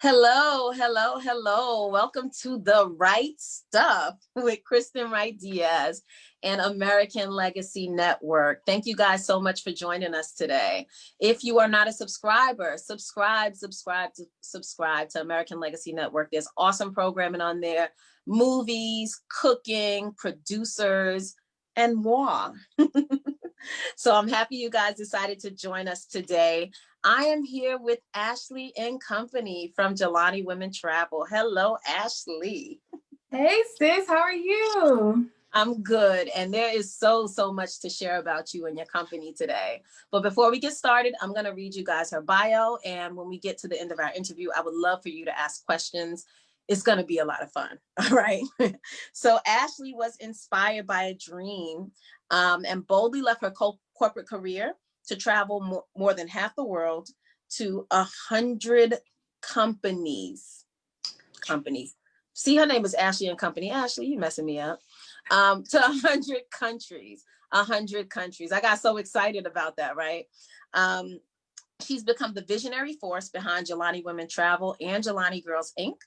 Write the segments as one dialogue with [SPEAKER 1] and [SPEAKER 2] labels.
[SPEAKER 1] Hello, hello, hello. Welcome to The Right Stuff with Crystyn Wright Diaz and American Legacy Network. Thank you guys so much for joining us today. If you are not a subscriber, subscribe to American Legacy Network. There's awesome programming on there, movies, cooking, producers, and more. So I'm happy you guys decided to join us today. I am here with Ashley and Company from Jalani Women Travel. Hello, Ashley.
[SPEAKER 2] Hey sis, how are you?
[SPEAKER 1] I'm good. And there is so much to share about you and your company today. But before we get started, I'm going to read you guys her bio. And when we get to the end of our interview, I would love for you to ask questions. It's going to be a lot of fun. All right. So Ashley was inspired by a dream and boldly left her corporate career to travel more than half the world to 100 companies. See, her name is Ashley and Company. Ashley, you messing me up. To 100 countries. I got so excited about that, right? She's become the visionary force behind Jalani Women Travel and Jalani Girls Inc.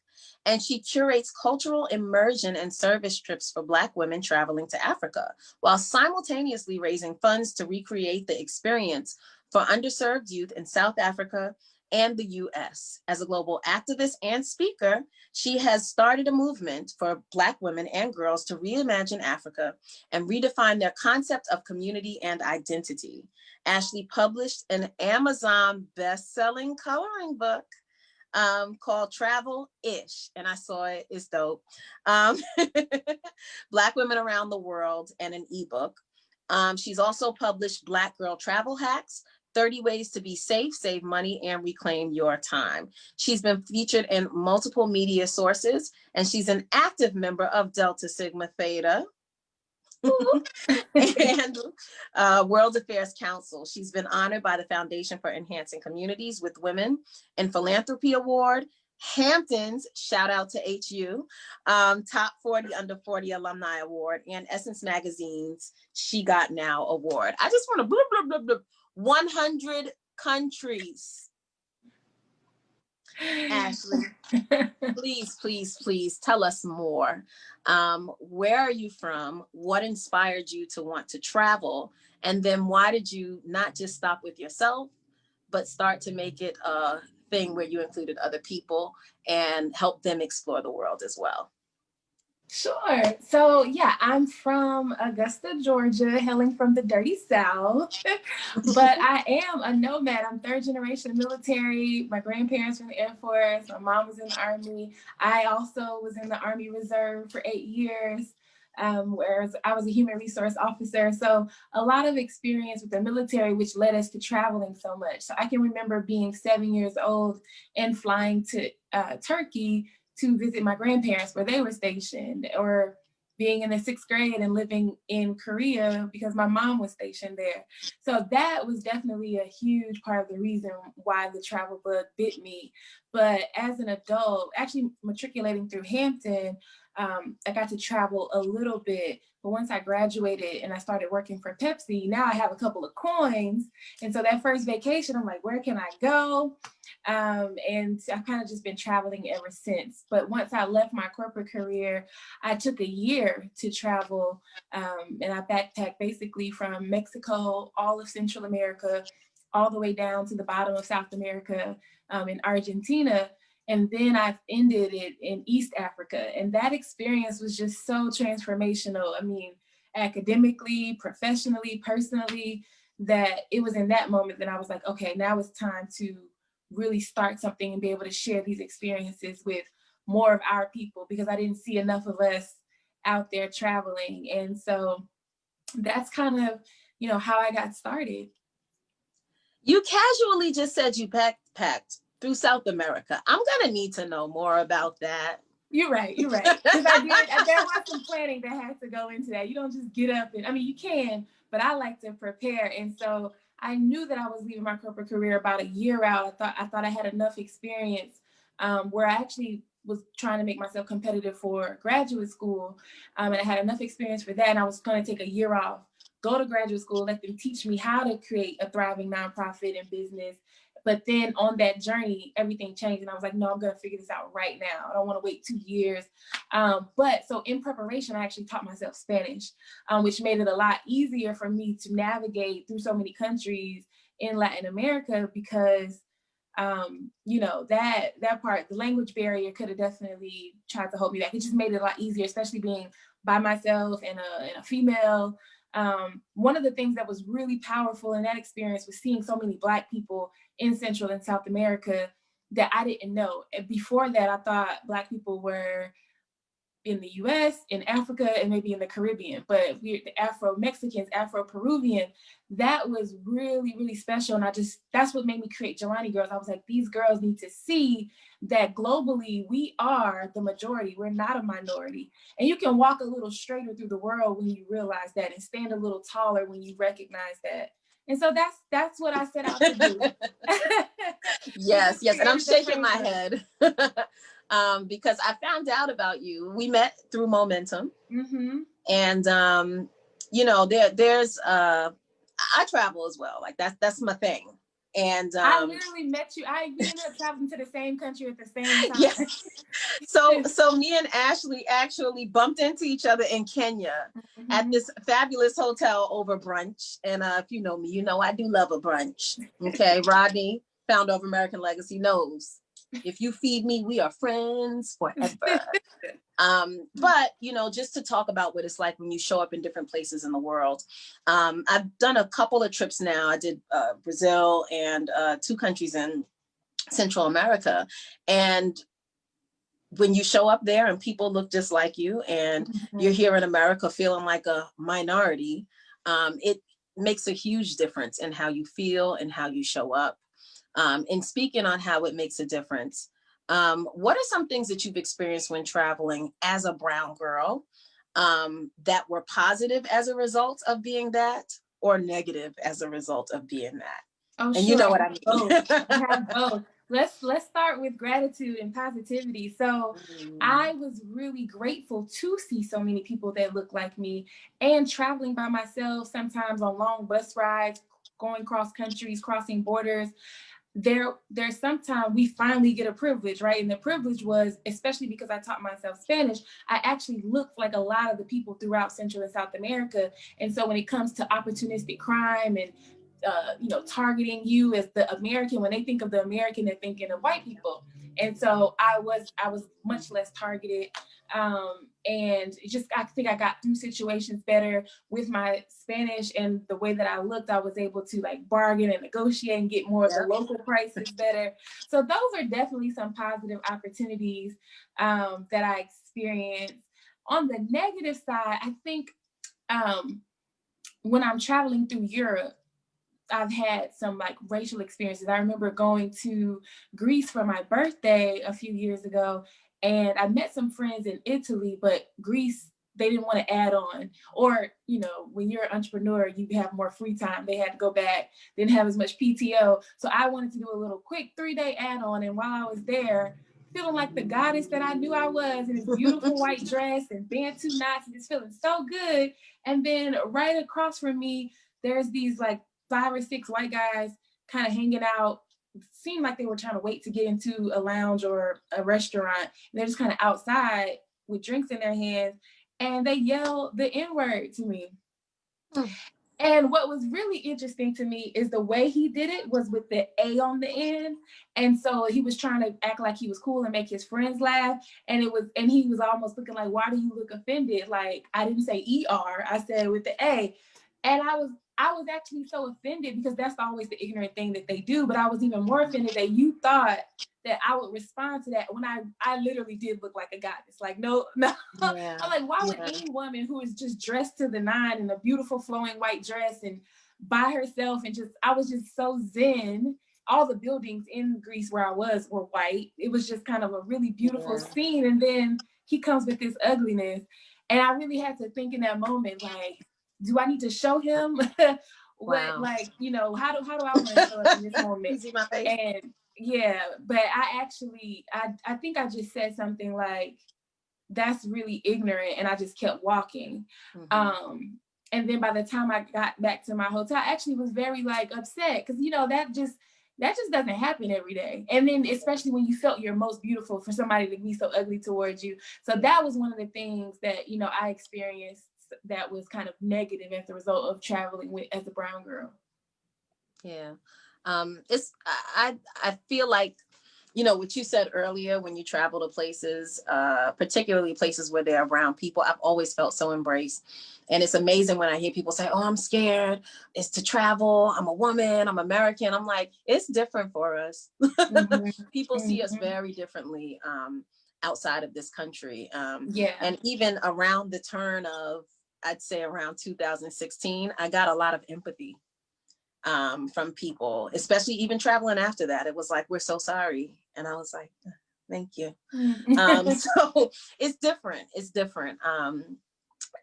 [SPEAKER 1] And she curates cultural immersion and service trips for Black women traveling to Africa, while simultaneously raising funds to recreate the experience for underserved youth in South Africa and the US. As a global activist and speaker, she has started a movement for Black women and girls to reimagine Africa and redefine their concept of community and identity. Ashley published an Amazon best-selling coloring book called Travel-ish, and I saw it. It's dope. Black Women Around the World, and an ebook. She's also published Black Girl Travel Hacks, 30 Ways to Be Safe, Save Money, and Reclaim Your Time. She's been featured in multiple media sources, and she's an active member of Delta Sigma Theta and World Affairs Council. She's been honored by the Foundation for Enhancing Communities with Women in Philanthropy Award, Hamptons, shout out to HU, Top 40 Under 40 Alumni Award, and Essence Magazine's She Got Now Award. I just want to blah, blah, blah, blah. 100 countries. Ashley, please tell us more. Where are you from? What inspired you to want to travel? And then why did you not just stop with yourself, but start to make it a thing where you included other people and help them explore the world as well?
[SPEAKER 2] Sure. So yeah, I'm from Augusta, Georgia, hailing from the dirty South, but I am a nomad. I'm third generation military. My grandparents were in the Air Force. My mom was in the Army. I also was in the Army Reserve for 8 years. Whereas I was a human resource officer. So a lot of experience with the military, which led us to traveling so much. So I can remember being 7 years old and flying to Turkey to visit my grandparents where they were stationed, or being in the 6th grade and living in Korea because my mom was stationed there. So that was definitely a huge part of the reason why the travel bug bit me. But as an adult, actually matriculating through Hampton, I got to travel a little bit. But once I graduated and I started working for Pepsi, now I have a couple of coins. And so that first vacation, I'm like, where can I go? And I've kind of just been traveling ever since. But once I left my corporate career, I took a year to travel, and I backpacked basically from Mexico, all of Central America, all the way down to the bottom of South America, in Argentina. And then I ended it in East Africa. And that experience was just so transformational. I mean, academically, professionally, personally, that it was in that moment that I was like, okay, now it's time to really start something and be able to share these experiences with more of our people, because I didn't see enough of us out there traveling. And so that's kind of, how I got started.
[SPEAKER 1] You casually just said you backpacked through South America. I'm gonna need to know more about that.
[SPEAKER 2] You're right. Because there was some planning that has to go into that. You don't just get up and, I mean, you can, but I like to prepare. And so I knew that I was leaving my corporate career about a year out. I thought I had enough experience where I actually was trying to make myself competitive for graduate school. And I had enough experience for that. And I was going to take a year off, go to graduate school, let them teach me how to create a thriving nonprofit and business, But then on that journey, everything changed. And I was like, no, I'm going to figure this out right now. I don't want to wait 2 years. But so in preparation, I actually taught myself Spanish, which made it a lot easier for me to navigate through so many countries in Latin America, because that part, the language barrier could have definitely tried to hold me back. It just made it a lot easier, especially being by myself and a female. One of the things that was really powerful in that experience was seeing so many Black people in Central and South America that I didn't know. And before that, I thought Black people were in the US, in Africa, and maybe in the Caribbean, but we're the Afro-Mexicans, Afro-Peruvian, that was really, really special. And that's what made me create Jalani Girls. I was like, these girls need to see that globally, we are the majority. We're not a minority. And you can walk a little straighter through the world when you realize that, and stand a little taller when you recognize that. And so that's what I set out to do.
[SPEAKER 1] Yes. And I'm shaking my head. Because I found out about you. We met through Momentum.
[SPEAKER 2] Mm-hmm.
[SPEAKER 1] And there's I travel as well. Like that's my thing. And
[SPEAKER 2] I literally met you. We ended up traveling to the same country at the same time.
[SPEAKER 1] Yes. So me and Ashley actually bumped into each other in Kenya at this fabulous hotel over brunch. And if you know me, you know I do love a brunch. Okay, Rodney, founder of American Legacy, knows. If you feed me, we are friends forever. But, just to talk about what it's like when you show up in different places in the world. I've done a couple of trips now. I did Brazil and 2 countries in Central America. And when you show up there and people look just like you, and you're here in America feeling like a minority, it makes a huge difference in how you feel and how you show up. And speaking on how it makes a difference, what are some things that you've experienced when traveling as a brown girl that were positive as a result of being that, or negative as a result of being that?
[SPEAKER 2] Oh,
[SPEAKER 1] and
[SPEAKER 2] sure.
[SPEAKER 1] You know what I mean.
[SPEAKER 2] I have both. Let's start with gratitude and positivity. So I was really grateful to see so many people that look like me, and traveling by myself, sometimes on long bus rides, going cross countries, crossing borders. There's sometimes we finally get a privilege, right? And the privilege was, especially because I taught myself Spanish, I actually looked like a lot of the people throughout Central and South America. And so when it comes to opportunistic crime and targeting you as the American, when they think of the American, they're thinking of white people. And so I was much less targeted. And I think I got through situations better with my Spanish, and the way that I looked, I was able to like bargain and negotiate and get more of the local prices better. So those are definitely some positive opportunities that I experienced. On the negative side, I think when I'm traveling through Europe, I've had some like racial experiences. I remember going to Greece for my birthday a few years ago, and I met some friends in Italy, but Greece, they didn't want to add on. Or, when you're an entrepreneur, you have more free time. They had to go back, didn't have as much PTO. So I wanted to do a little quick 3-day add-on. And while I was there, feeling like the goddess that I knew I was, in this beautiful white dress and bantu knots, and just feeling so good. And then right across from me, there's these like 5 or 6 white guys kind of hanging out. Seemed like they were trying to wait to get into a lounge or a restaurant. And they're just kind of outside with drinks in their hands, and they yell the N-word to me. And what was really interesting to me is the way he did it was with the A on the end. And so he was trying to act like he was cool and make his friends laugh. And he was almost looking like, why do you look offended? Like, I didn't say ER, I said with the A. And I was actually so offended, because that's always the ignorant thing that they do. But I was even more offended that you thought that I would respond to that, when I literally did look like a goddess. Like, no. Yeah. I'm like, why would any woman who is just dressed to the nine in a beautiful flowing white dress and by herself, and I was just so zen. All the buildings in Greece where I was were white. It was just kind of a really beautiful scene. And then he comes with this ugliness. And I really had to think in that moment, like, do I need to show him what, like, how do I want to show up in this moment?
[SPEAKER 1] You see my face?
[SPEAKER 2] And yeah, but I think I just said something like, that's really ignorant. And I just kept walking. And then by the time I got back to my hotel, I actually was very like upset, because, that just, that just doesn't happen every day. And then especially when you felt your most beautiful, for somebody to be so ugly towards you. So that was one of the things that, you know, I experienced that was kind of negative as a result of traveling with as a brown girl.
[SPEAKER 1] Yeah. It's I feel like, you know, what you said earlier, when you travel to places, particularly places where there are brown people, I've always felt so embraced. And it's amazing when I hear people say, oh, I'm scared. It's to travel. I'm a woman. I'm American. I'm like, it's different for us.
[SPEAKER 2] Mm-hmm.
[SPEAKER 1] People see us
[SPEAKER 2] Mm-hmm.
[SPEAKER 1] very differently outside of this country.
[SPEAKER 2] Yeah.
[SPEAKER 1] And even around the turn of, I'd say around 2016, I got a lot of empathy from people, especially even traveling after that. It was like, we're so sorry. And I was like, thank you. So it's different. It's different.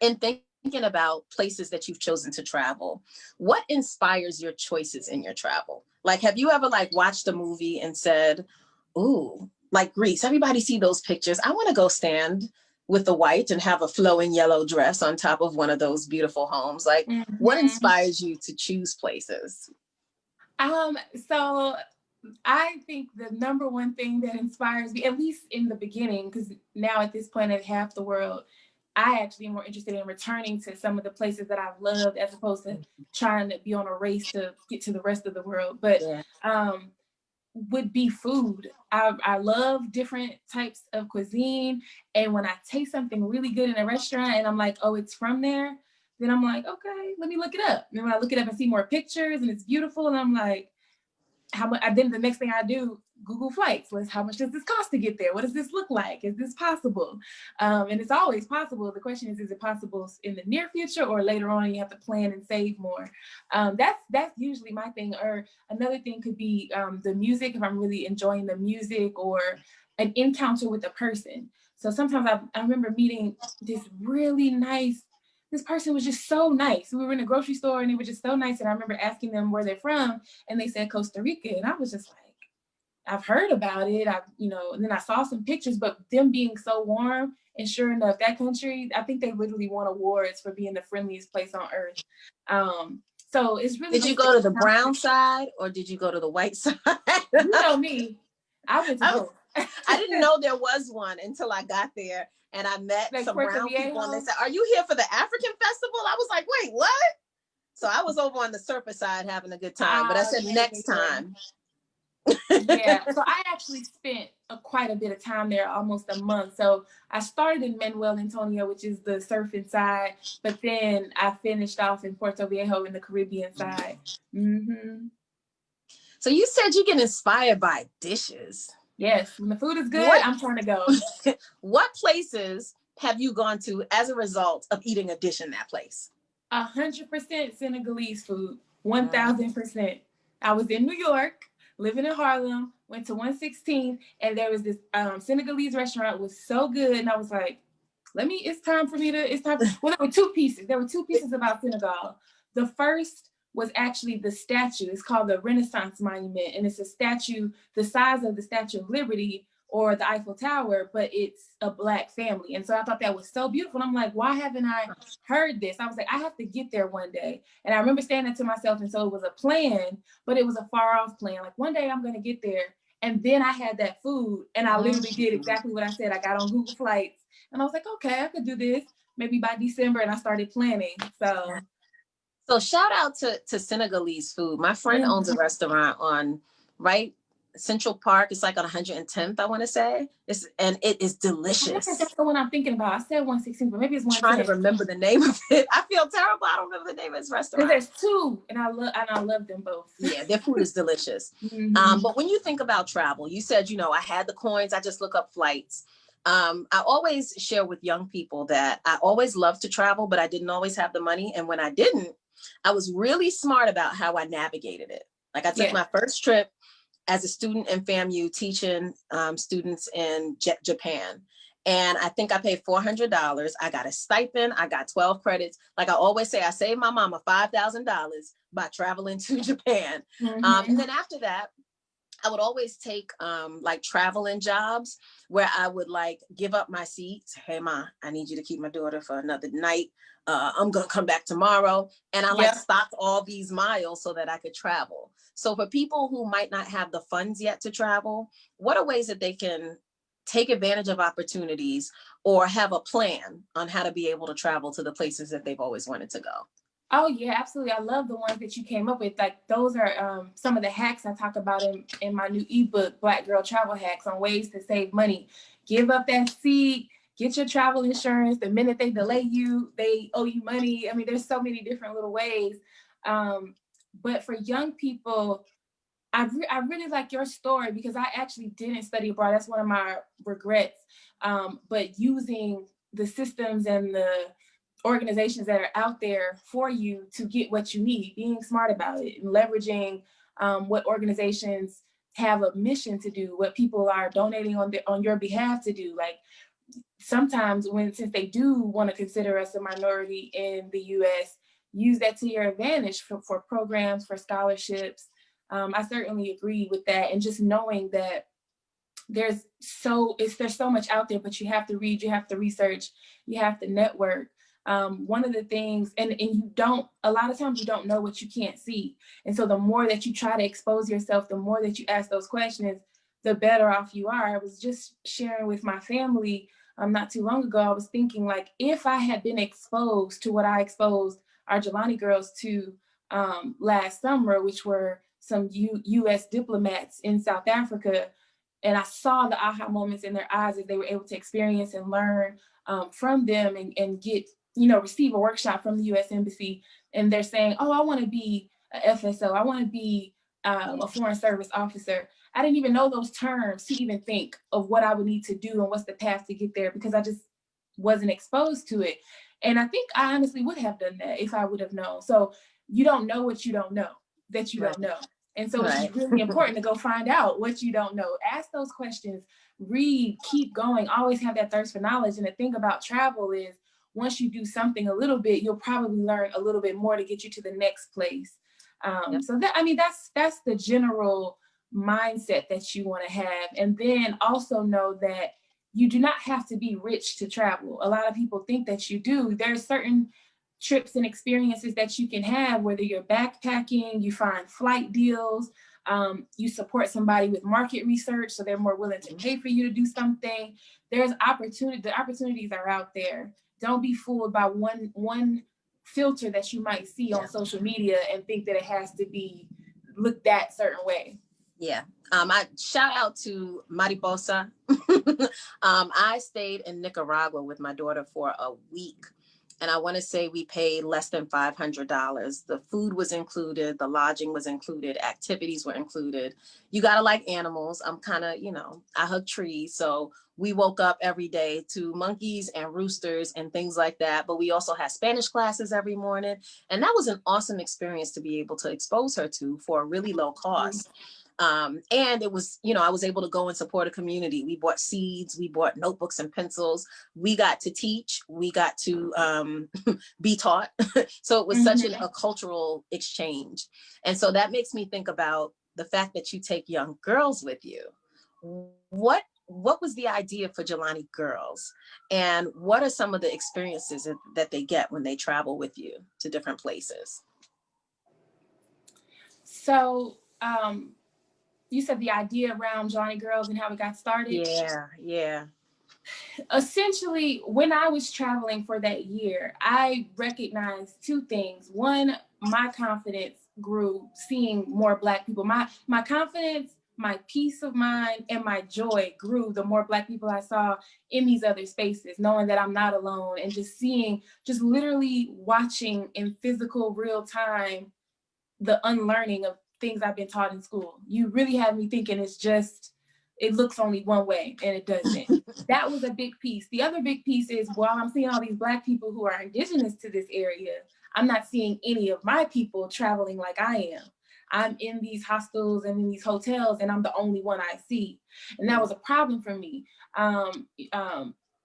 [SPEAKER 1] And thinking about places that you've chosen to travel, what inspires your choices in your travel? Like, have you ever like watched a movie and said, ooh, like Greece, everybody see those pictures. I want to go stand with the white and have a flowing yellow dress on top of one of those beautiful homes. Like, what inspires you to choose places?
[SPEAKER 2] So I think the number one thing that inspires me, at least in the beginning, because now at this point of half the world, I actually am more interested in returning to some of the places that I've loved as opposed to trying to be on a race to get to the rest of the world. But would be food. I love different types of cuisine. And when I taste something really good in a restaurant and I'm like, oh, it's from there, then I'm like, okay, let me look it up. And when I look it up and see more pictures and it's beautiful, and I'm like, how much? Then the next thing I do, Google flights. How much does this cost to get there? What does this look like? Is this possible? And it's always possible. The question is it possible in the near future or later on? You have to plan and save more. That's usually my thing. Or another thing could be the music. If I'm really enjoying the music, or an encounter with a person. So sometimes I remember meeting this really nice. This person was just so nice. We were in a grocery store and they were just so nice. And I remember asking them where they're from, and they said Costa Rica. And I was just like, I've heard about it. And then I saw some pictures, but them being so warm, and sure enough, that country, I think they literally won awards for being the friendliest place on earth. So it's really.
[SPEAKER 1] Did you go to the brown side or did you go to the white side?
[SPEAKER 2] You know me. I went to both.
[SPEAKER 1] I didn't know there was one until I got there and I met like some brown people and they said, are you here for the African festival? I was like, wait, what? So I was over on the surface side having a good time, but I said next time.
[SPEAKER 2] Yeah, so I actually spent quite a bit of time there, almost a month. So I started in Manuel Antonio, which is the surfing side, but then I finished off in Puerto Viejo in the Caribbean side. Mm-hmm.
[SPEAKER 1] So you said you get inspired by dishes.
[SPEAKER 2] Yes, when the food is good, I'm trying to go.
[SPEAKER 1] What places have you gone to as a result of eating a dish in that place?
[SPEAKER 2] 100% Senegalese food, 1000%. I was in New York, living in Harlem, went to 116, and there was this Senegalese restaurant. It was so good, and I was like, it's time. Well, there were two pieces. There were two pieces about Senegal. The first was actually the statue. It's called the Renaissance Monument, and it's a statue the size of the Statue of Liberty or the Eiffel Tower, but it's a Black family. And so I thought that was so beautiful. And I'm like, why haven't I heard this? I was like, I have to get there one day. And I remember saying that to myself. And so it was a plan, but it was a far off plan. Like, one day I'm going to get there. And then I had that food, and I literally did exactly what I said. I got on Google Flights, and I was like, okay, I could do this maybe by December. And I started planning.
[SPEAKER 1] So shout out to Senegalese food. My friend owns a restaurant on Central Park. It's like on 110th, I want to say. It is delicious.
[SPEAKER 2] That's the one I'm thinking about. I said 116, but maybe it's 110.
[SPEAKER 1] I'm trying to remember the name of it. I feel terrible. I don't remember the name of his restaurant.
[SPEAKER 2] There's two, and I love them both.
[SPEAKER 1] Yeah, their food is delicious. But when you think about travel, you said, I had the coins. I just look up flights. I always share with young people that I always loved to travel, but I didn't always have the money. And when I didn't, I was really smart about how I navigated it. Like I took my first trip as a student in FAMU teaching students in Japan. And I think I paid $400. I got a stipend. I got 12 credits. Like I always say, I saved my mama $5,000 by traveling to Japan. And then after that, I would always take like traveling jobs where I would like give up my seats. Hey ma, I need you to keep my daughter for another night. I'm gonna come back tomorrow. And I like
[SPEAKER 2] Yeah.
[SPEAKER 1] stocked all these miles so that I could travel. So for people who might not have the funds yet to travel, what are ways that they can take advantage of opportunities or have a plan on how to be able to travel to the places that they've always wanted to go?
[SPEAKER 2] Oh yeah, absolutely. I love the ones that you came up with. Like those are some of the hacks I talk about in my new ebook, Black Girl Travel Hacks, on ways to save money. Give up that seat, get your travel insurance. The minute they delay you, they owe you money. I mean, there's so many different little ways. But for young people, I really like your story because I actually didn't study abroad. That's one of my regrets. But using the systems and the organizations that are out there for you to get what you need, being smart about it, and leveraging what organizations have a mission to do, what people are donating on your behalf to do. Like sometimes since they do want to consider us a minority in the US, use that to your advantage for programs, for scholarships. I certainly agree with that. And just knowing that there's so much out there, but you have to read, you have to research, you have to network. One of the things, and you don't, a lot of times you don't know what you can't see. And so the more that you try to expose yourself, the more that you ask those questions, the better off you are. I was just sharing with my family not too long ago. I was thinking, like, if I had been exposed to what I exposed our Jalani girls to last summer, which were some U.S. diplomats in South Africa, and I saw the aha moments in their eyes as they were able to experience and learn from them and get, receive a workshop from the U.S. Embassy. And they're saying, oh, I want to be a FSO. I want to be a foreign service officer. I didn't even know those terms to even think of what I would need to do and what's the path to get there, because I just wasn't exposed to it. And I think I honestly would have done that if I would have known. So you don't know what you don't know that you don't know. And so it's really important to go find out what you don't know. Ask those questions, read, keep going, always have that thirst for knowledge. And the thing about travel is once you do something a little bit, you'll probably learn a little bit more to get you to the next place. So that's the general mindset that you want to have. And then also know that you do not have to be rich to travel. A lot of people think that you do. There's certain trips and experiences that you can have, whether you're backpacking, you find flight deals, you support somebody with market research, so they're more willing to pay for you to do something. There's opportunity. The opportunities are out there. Don't be fooled by one filter that you might see on social media and think that it has to be looked that certain way.
[SPEAKER 1] Yeah. I shout out to Mariposa. I stayed in Nicaragua with my daughter for a week. And I want to say we paid less than $500. The food was included. The lodging was included. Activities were included. You got to like animals. I'm kind of, I hug trees. So we woke up every day to monkeys and roosters and things like that. But we also had Spanish classes every morning. And that was an awesome experience to be able to expose her to for a really low cost. And it was, I was able to go and support a community. We bought seeds, we bought notebooks and pencils. We got to teach, we got to be taught. So it was such a cultural exchange. And so that makes me think about the fact that you take young girls with you. What was the idea for Jalani Girls? And what are some of the experiences that they get when they travel with you to different places?
[SPEAKER 2] So, you said the idea around Jalani Girls and how it got started?
[SPEAKER 1] Yeah.
[SPEAKER 2] Essentially, when I was traveling for that year, I recognized two things. One, my confidence grew seeing more Black people. My confidence, my peace of mind, and my joy grew the more Black people I saw in these other spaces, knowing that I'm not alone, and just literally watching in physical real time the unlearning of things I've been taught in school. You really have me thinking it looks only one way, and it doesn't. That was a big piece. The other big piece is, while I'm seeing all these Black people who are indigenous to this area, I'm not seeing any of my people traveling like I am. I'm in these hostels and in these hotels, and I'm the only one I see. And that was a problem for me.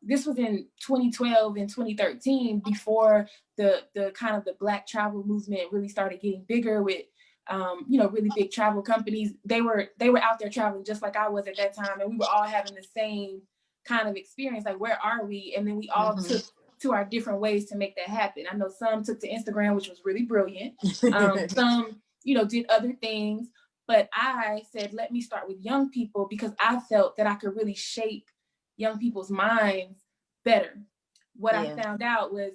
[SPEAKER 2] This was in 2012 and 2013, before the kind of the Black travel movement really started getting bigger with really big travel companies. They were out there traveling just like I was at that time. And we were all having the same kind of experience. Like, where are we? And then we all took to our different ways to make that happen. I know some took to Instagram, which was really brilliant. Some, did other things. But I said, let me start with young people, because I felt that I could really shape young people's minds better. What I found out was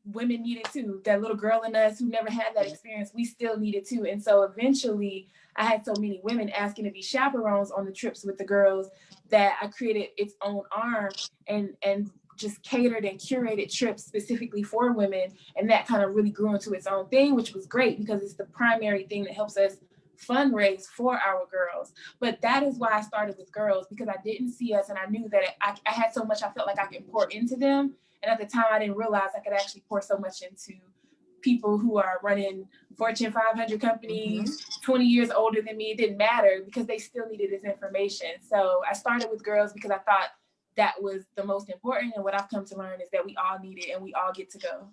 [SPEAKER 2] women needed too. That little girl in us who never had that experience, we still needed too. And so eventually I had so many women asking to be chaperones on the trips with the girls that I created its own arm and just catered and curated trips specifically for women. And that kind of really grew into its own thing, which was great because it's the primary thing that helps us fundraise for our girls. But that is why I started with girls, because I didn't see us, and I knew that I had so much I felt like I could pour into them. And at the time, I didn't realize I could actually pour so much into people who are running Fortune 500 companies, 20 years older than me. It didn't matter because they still needed this information. So I started with girls because I thought that was the most important. And what I've come to learn is that we all need it and we all get to go.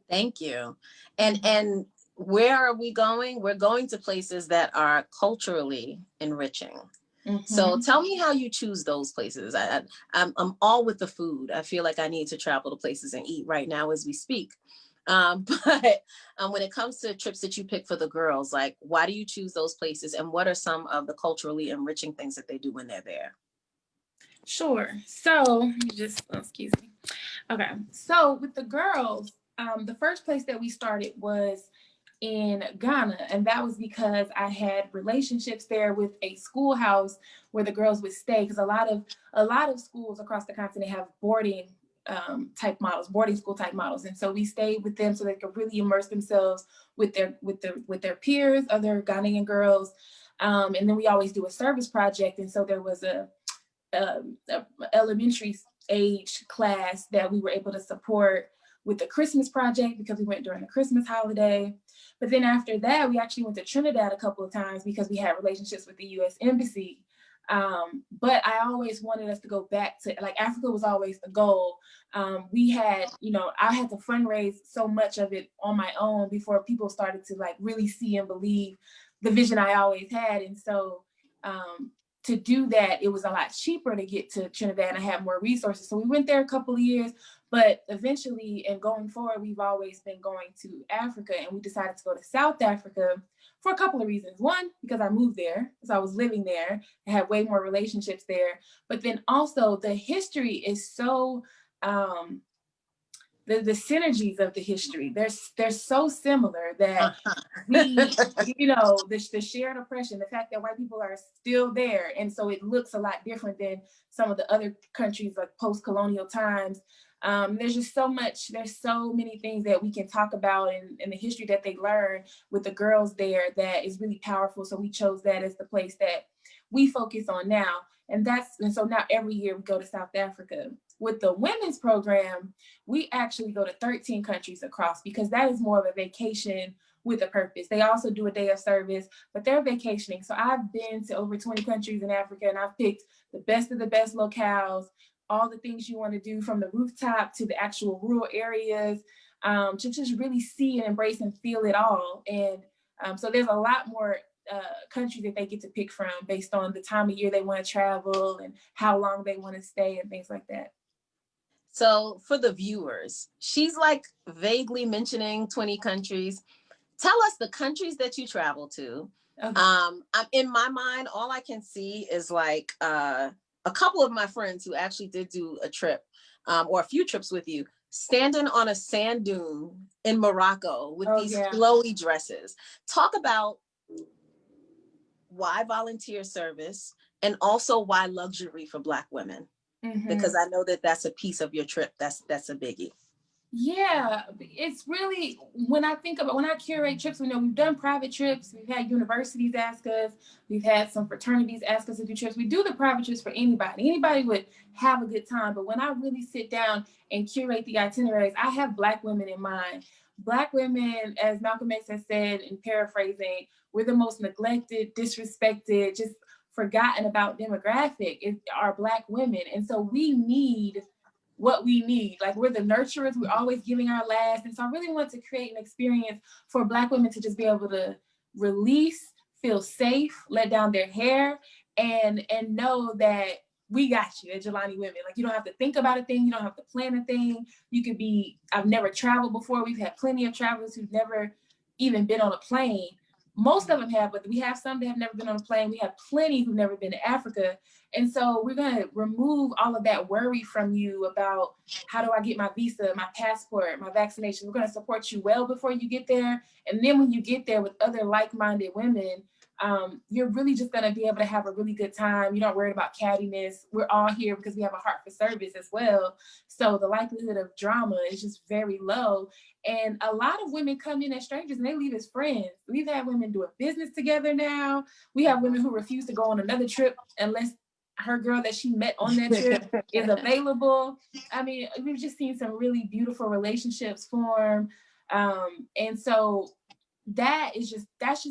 [SPEAKER 1] Thank you. And where are we going? We're going to places that are culturally enriching. So tell me how you choose those places. I'm all with the food. I feel like I need to travel to places and eat right now as we speak. But when it comes to trips that you pick for the girls, like, why do you choose those places? And what are some of the culturally enriching things that they do when they're there?
[SPEAKER 2] Sure. So excuse me. Okay. So with the girls, the first place that we started was in Ghana. And that was because I had relationships there with a schoolhouse where the girls would stay. Because a lot of schools across the continent have boarding school type models. And so we stayed with them so they could really immerse themselves with their peers, other Ghanaian girls. And then we always do a service project. And so there was a elementary age class that we were able to support with the Christmas project because we went during the Christmas holiday. But then after that, we actually went to Trinidad a couple of times because we had relationships with the U.S. Embassy. But I always wanted us to go back to, like, Africa was always the goal. We had, I had to fundraise so much of it on my own before people started to like really see and believe the vision I always had. And so to do that, it was a lot cheaper to get to Trinidad and have more resources. So we went there a couple of years, but eventually and going forward, we've always been going to Africa, and we decided to go to South Africa for a couple of reasons. One, because I moved there, so I was living there. I had way more relationships there. But then also the history is so, the synergies of the history, they're so similar that we, the shared oppression, the fact that white people are still there. And so it looks a lot different than some of the other countries like post-colonial times. There's so many things that we can talk about in the history that they learn with the girls there that is really powerful. So we chose that as the place that we focus on now. And so now every year we go to South Africa. With the women's program, we actually go to 13 countries across because that is more of a vacation with a purpose. They also do a day of service, but they're vacationing. So I've been to over 20 countries in Africa, and I've picked the best of the best locales, all the things you want to do from the rooftop to the actual rural areas, to just really see and embrace and feel it all. And so there's a lot more countries that they get to pick from based on the time of year they want to travel and how long they want to stay and things like that.
[SPEAKER 1] So for the viewers, she's like vaguely mentioning 20 countries. Tell us the countries that you travel to. Okay. I'm in my mind, all I can see is like a couple of my friends who actually did do a trip or a few trips with you, standing on a sand dune in Morocco with these flowy dresses. Talk about why volunteer service and also why luxury for Black women. Because I know that that's a piece of your trip. That's a biggie.
[SPEAKER 2] Yeah, it's really, when I curate trips, we've done private trips, we've had universities ask us, we've had some fraternities ask us to do trips. We do the private trips for anybody. Anybody would have a good time. But when I really sit down and curate the itineraries, I have Black women in mind. Black women, as Malcolm X has said, in paraphrasing, we're the most neglected, disrespected, just forgotten about demographic are Black women. And so we need what we need. Like, we're the nurturers, we're always giving our last. And so I really want to create an experience for Black women to just be able to release, feel safe, let down their hair, and know that we got you at Jalani Women. Like, you don't have to think about a thing. You don't have to plan a thing. You could be, I've never traveled before. We've had plenty of travelers who've never even been on a plane. Most of them have, but we have some that have never been on a plane. We have plenty who've never been to Africa. And so we're going to remove all of that worry from you about how do I get my visa, my passport, my vaccination. We're going to support you well before you get there. And then when you get there with other like-minded women, you're really just going to be able to have a really good time. You're not worried about cattiness. We're all here because we have a heart for service as well. So the likelihood of drama is just very low. And a lot of women come in as strangers and they leave as friends. We've had women doing business together now. We have women who refuse to go on another trip unless her girl that she met on that trip is available. I mean, we've just seen some really beautiful relationships form. And so that's just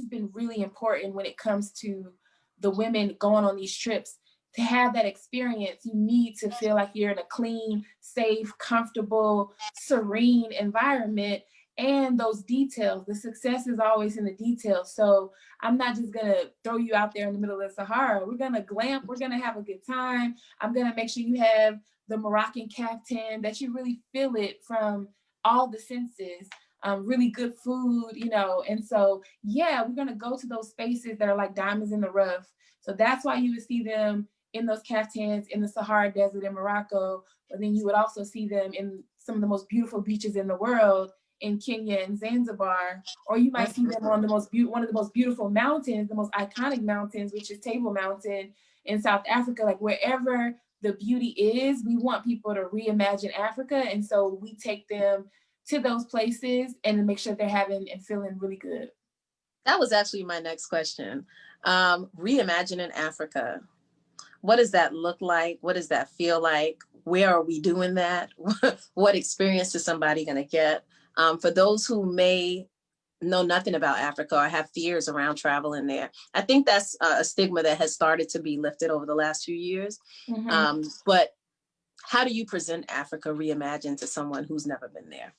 [SPEAKER 2] been really important when it comes to the women going on these trips. To have that experience, you need to feel like you're in a clean, safe, comfortable, serene environment. And those details, the success is always in the details. So I'm not just gonna throw you out there in the middle of the Sahara. We're gonna glamp, we're gonna have a good time. I'm gonna make sure you have the Moroccan caftan, that you really feel it from all the senses. Really good food, you know. And so, yeah, we're gonna go to those spaces that are like diamonds in the rough. So that's why you would see them in those caftans in the Sahara Desert in Morocco, but then you would also see them in some of the most beautiful beaches in the world in Kenya and Zanzibar, or you might see them on one of the most beautiful mountains, the most iconic mountains, which is Table Mountain in South Africa. Like, wherever the beauty is, we want people to reimagine Africa, and so we take them to those places and make sure they're having and feeling really good.
[SPEAKER 1] That was actually my next question. Reimagining Africa. What does that look like? What does that feel like? Where are we doing that? What experience is somebody going to get? For those who may know nothing about Africa or have fears around traveling there, I think that's a stigma that has started to be lifted over the last few years. Mm-hmm. But how do you present Africa reimagined to someone who's never been there?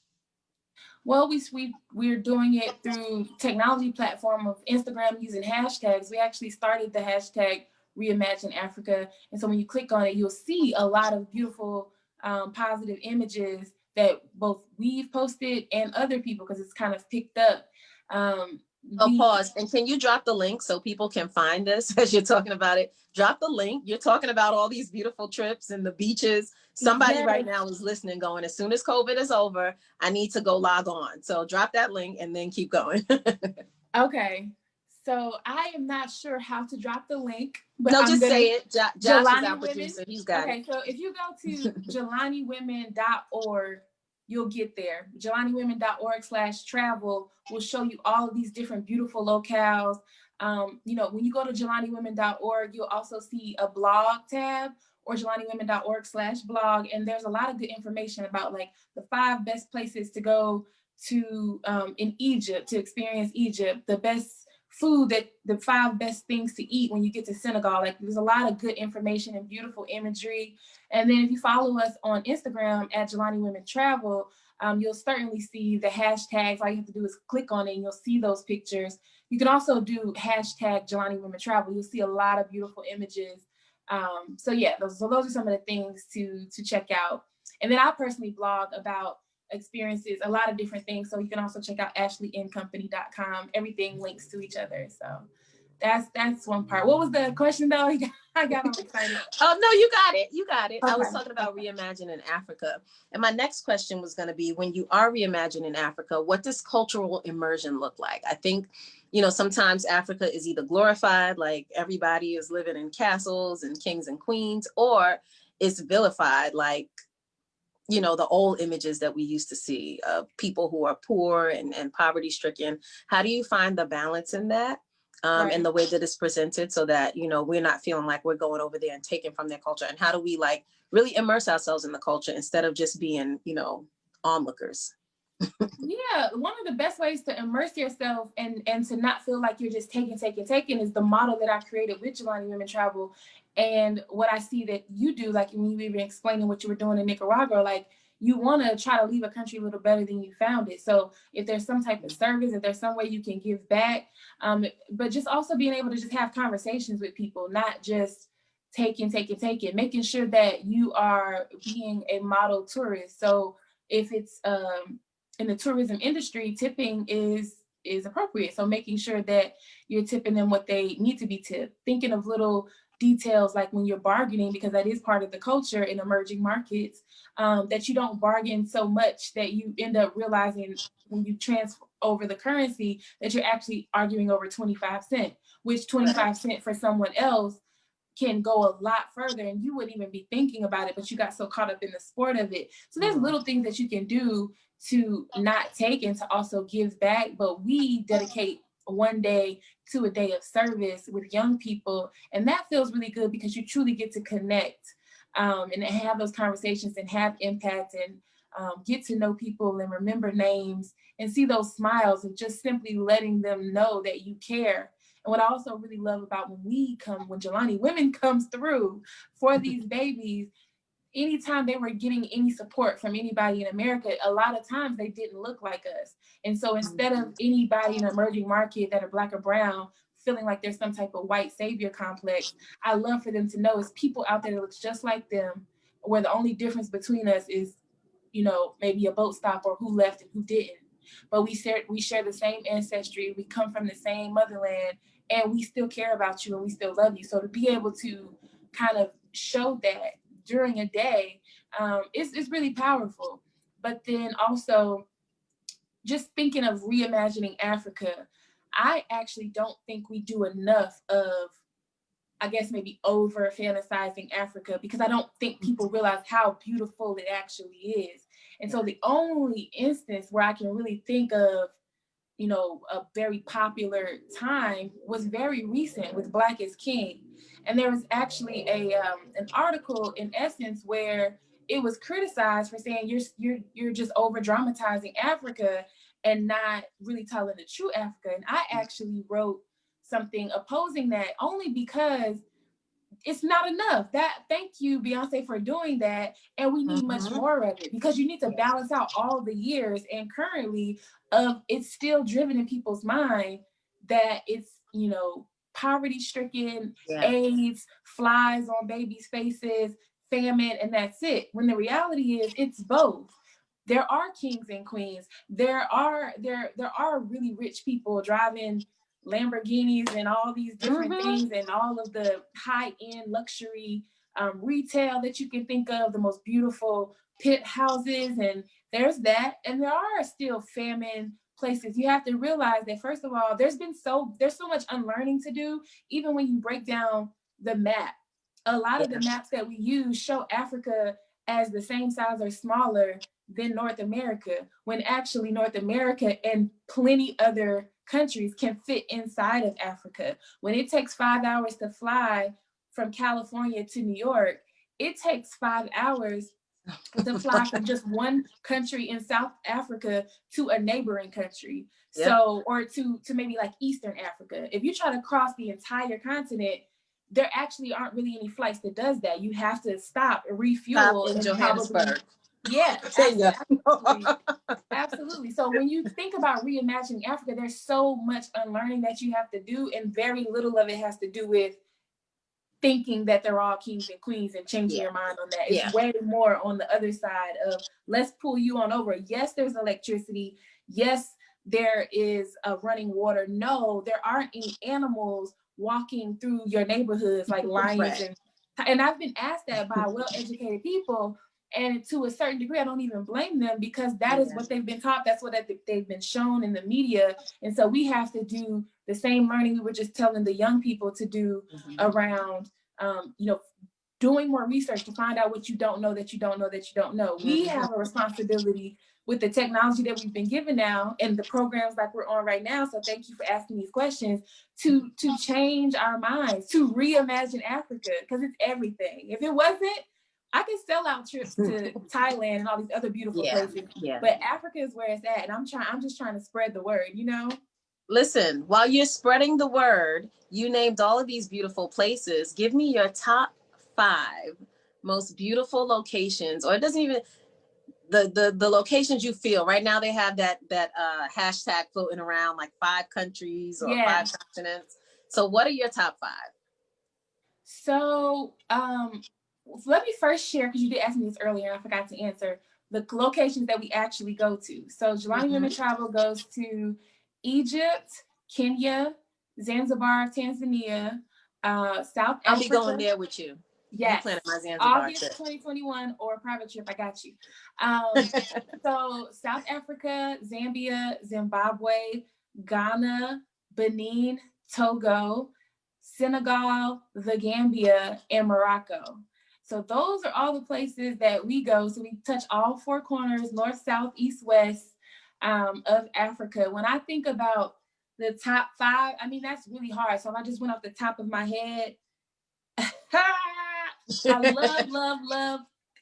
[SPEAKER 2] Well, we're doing it through technology platform of Instagram using hashtags. We actually started the hashtag Reimagine Africa. And so when you click on it, you'll see a lot of beautiful, positive images that both we've posted and other people, because it's kind of picked up.
[SPEAKER 1] Pause. And can you drop the link so people can find this as you're talking about it? Drop the link. You're talking about all these beautiful trips and the beaches. Somebody right now is listening going, as soon as COVID is over, I need to go log on. So drop that link and then keep going.
[SPEAKER 2] Okay. So I am not sure how to drop the link, but
[SPEAKER 1] no, just say it. Josh is our producer. He's got it.
[SPEAKER 2] Okay, so if you go to JalaniWomen.org, you'll get there. JalaniWomen.org/travel will show you all of these different beautiful locales. You know, when you go to JalaniWomen.org, you'll also see a blog tab, or JalaniWomen.org/blog. And there's a lot of good information about like the 5 best places to go to in Egypt, to experience Egypt, the best food, the 5 best things to eat when you get to Senegal. Like, there's a lot of good information and beautiful imagery. And then if you follow us on Instagram at Jalani Women Travel, you'll certainly see the hashtags. All you have to do is click on it and you'll see those pictures. You can also do hashtag Jalani Women Travel. You'll see a lot of beautiful images. So yeah, those are some of the things to check out. And then I personally blog about experiences, a lot of different things. So you can also check out ashleyincompany.com. Everything links to each other. So that's one part. What was the question though? I got all excited.
[SPEAKER 1] Oh no, you got it. Okay. I was talking about reimagining Africa. And my next question was going to be, when you are reimagining Africa, what does cultural immersion look like? I think, you know, sometimes Africa is either glorified, like everybody is living in castles and kings and queens, or it's vilified, like, you know, the old images that we used to see of people who are poor and poverty stricken. How do you find the balance in that? Right. And the way that it's presented, so that, you know, we're not feeling like we're going over there and taking from their culture? And how do we like really immerse ourselves in the culture instead of just being, you know, onlookers?
[SPEAKER 2] Yeah, one of the best ways to immerse yourself and to not feel like you're just taking is the model that I created with Jalani Women Travel. And what I see that you do, like when you were explaining what you were doing in Nicaragua, like you want to try to leave a country a little better than you found it. So if there's some type of service, if there's some way you can give back, but just also being able to just have conversations with people, not just taking, making sure that you are being a model tourist. So if it's in the tourism industry, tipping is appropriate. So making sure that you're tipping them what they need to be tipped, thinking of little details like when you're bargaining, because that is part of the culture in emerging markets, that you don't bargain so much that you end up realizing when you transfer over the currency that you're actually arguing over 25 cents, which 25 cents for someone else can go a lot further and you wouldn't even be thinking about it, but you got so caught up in the sport of it. So there's little things that you can do to not take and to also give back. But we dedicate one day to a day of service with young people, and that feels really good because you truly get to connect and have those conversations and have impact and get to know people and remember names and see those smiles of just simply letting them know that you care. And what I also really love about when Jalani Women comes through for these babies, anytime they were getting any support from anybody in America, a lot of times they didn't look like us. And so instead of anybody in an emerging market that are Black or brown feeling like there's some type of white savior complex, I love for them to know it's people out there that looks just like them, where the only difference between us is, maybe a boat stop or who left and who didn't. But we share the same ancestry, we come from the same motherland, and we still care about you and we still love you. So to be able to kind of show that during a day, it's really powerful. But then also just thinking of reimagining Africa, I actually don't think we do enough of, I guess, maybe over fantasizing Africa, because I don't think people realize how beautiful it actually is. And so the only instance where I can really think of, a very popular time was very recent with Black is King. And there was actually an article in Essence where it was criticized for saying you're just over dramatizing Africa and not really telling the true Africa. And I actually wrote something opposing that, only because it's not enough. Thank you, Beyonce, for doing that. And we need much more of it, because you need to balance out all the years and currently of it's still driven in people's mind that it's, poverty stricken, AIDS, flies on babies' faces, famine, and that's it. When the reality is it's both. There are kings and queens. There are really rich people driving Lamborghinis and all these different things, and all of the high-end luxury retail that you can think of, the most beautiful pit houses, and there's that. And there are still famine places. You have to realize that, first of all, there's so much unlearning to do. Even when you break down the map, a lot of the maps that we use show Africa as the same size or smaller than North America, when actually North America and plenty other countries can fit inside of Africa. When it takes 5 hours to fly from California to New York, it takes 5 hours to fly from just one country in South Africa to a neighboring country. So, or to maybe like Eastern Africa. If you try to cross the entire continent, there actually aren't really any flights that does that. You have to stop and refuel in Johannesburg. Yeah, absolutely. Absolutely. So when you think about reimagining Africa, there's so much unlearning that you have to do, and very little of it has to do with thinking that they're all kings and queens and changing your mind on that. It's way more on the other side of, let's pull you on over. Yes, there's electricity. Yes, there is running water. No, there aren't any animals walking through your neighborhoods like lions. And I've been asked that by well-educated people. And to a certain degree, I don't even blame them, because that is what they've been taught. That's what they've been shown in the media. And so we have to do the same learning we were just telling the young people to do around, doing more research to find out what you don't know that you don't know that you don't know. We have a responsibility with the technology that we've been given now and the programs like we're on right now. So thank you for asking these questions, to change our minds, to reimagine Africa, because it's everything. If it wasn't, I can sell out trips to Thailand and all these other beautiful places, but Africa is where it's at. And I'm just trying to spread the word,
[SPEAKER 1] Listen, while you're spreading the word, you named all of these beautiful places. Give me your top 5 most beautiful locations, or it doesn't even, the locations you feel. Right now they have that hashtag floating around, like 5 countries or 5 continents. So what are your top 5?
[SPEAKER 2] So let me first share, because you did ask me this earlier and I forgot to answer, the locations that we actually go to. So Jalani Women Travel goes to Egypt, Kenya, Zanzibar, Tanzania, South Africa.
[SPEAKER 1] I'll be going there with you.
[SPEAKER 2] Yes.
[SPEAKER 1] You planning my Zanzibar
[SPEAKER 2] August
[SPEAKER 1] trip.
[SPEAKER 2] 2021 or a private trip. I got you. So South Africa, Zambia, Zimbabwe, Ghana, Benin, Togo, Senegal, the Gambia, and Morocco. So those are all the places that we go. So we touch all 4 corners, north, south, east, west, of Africa. When I think about the top 5, I mean, that's really hard. So if I just went off the top of my head,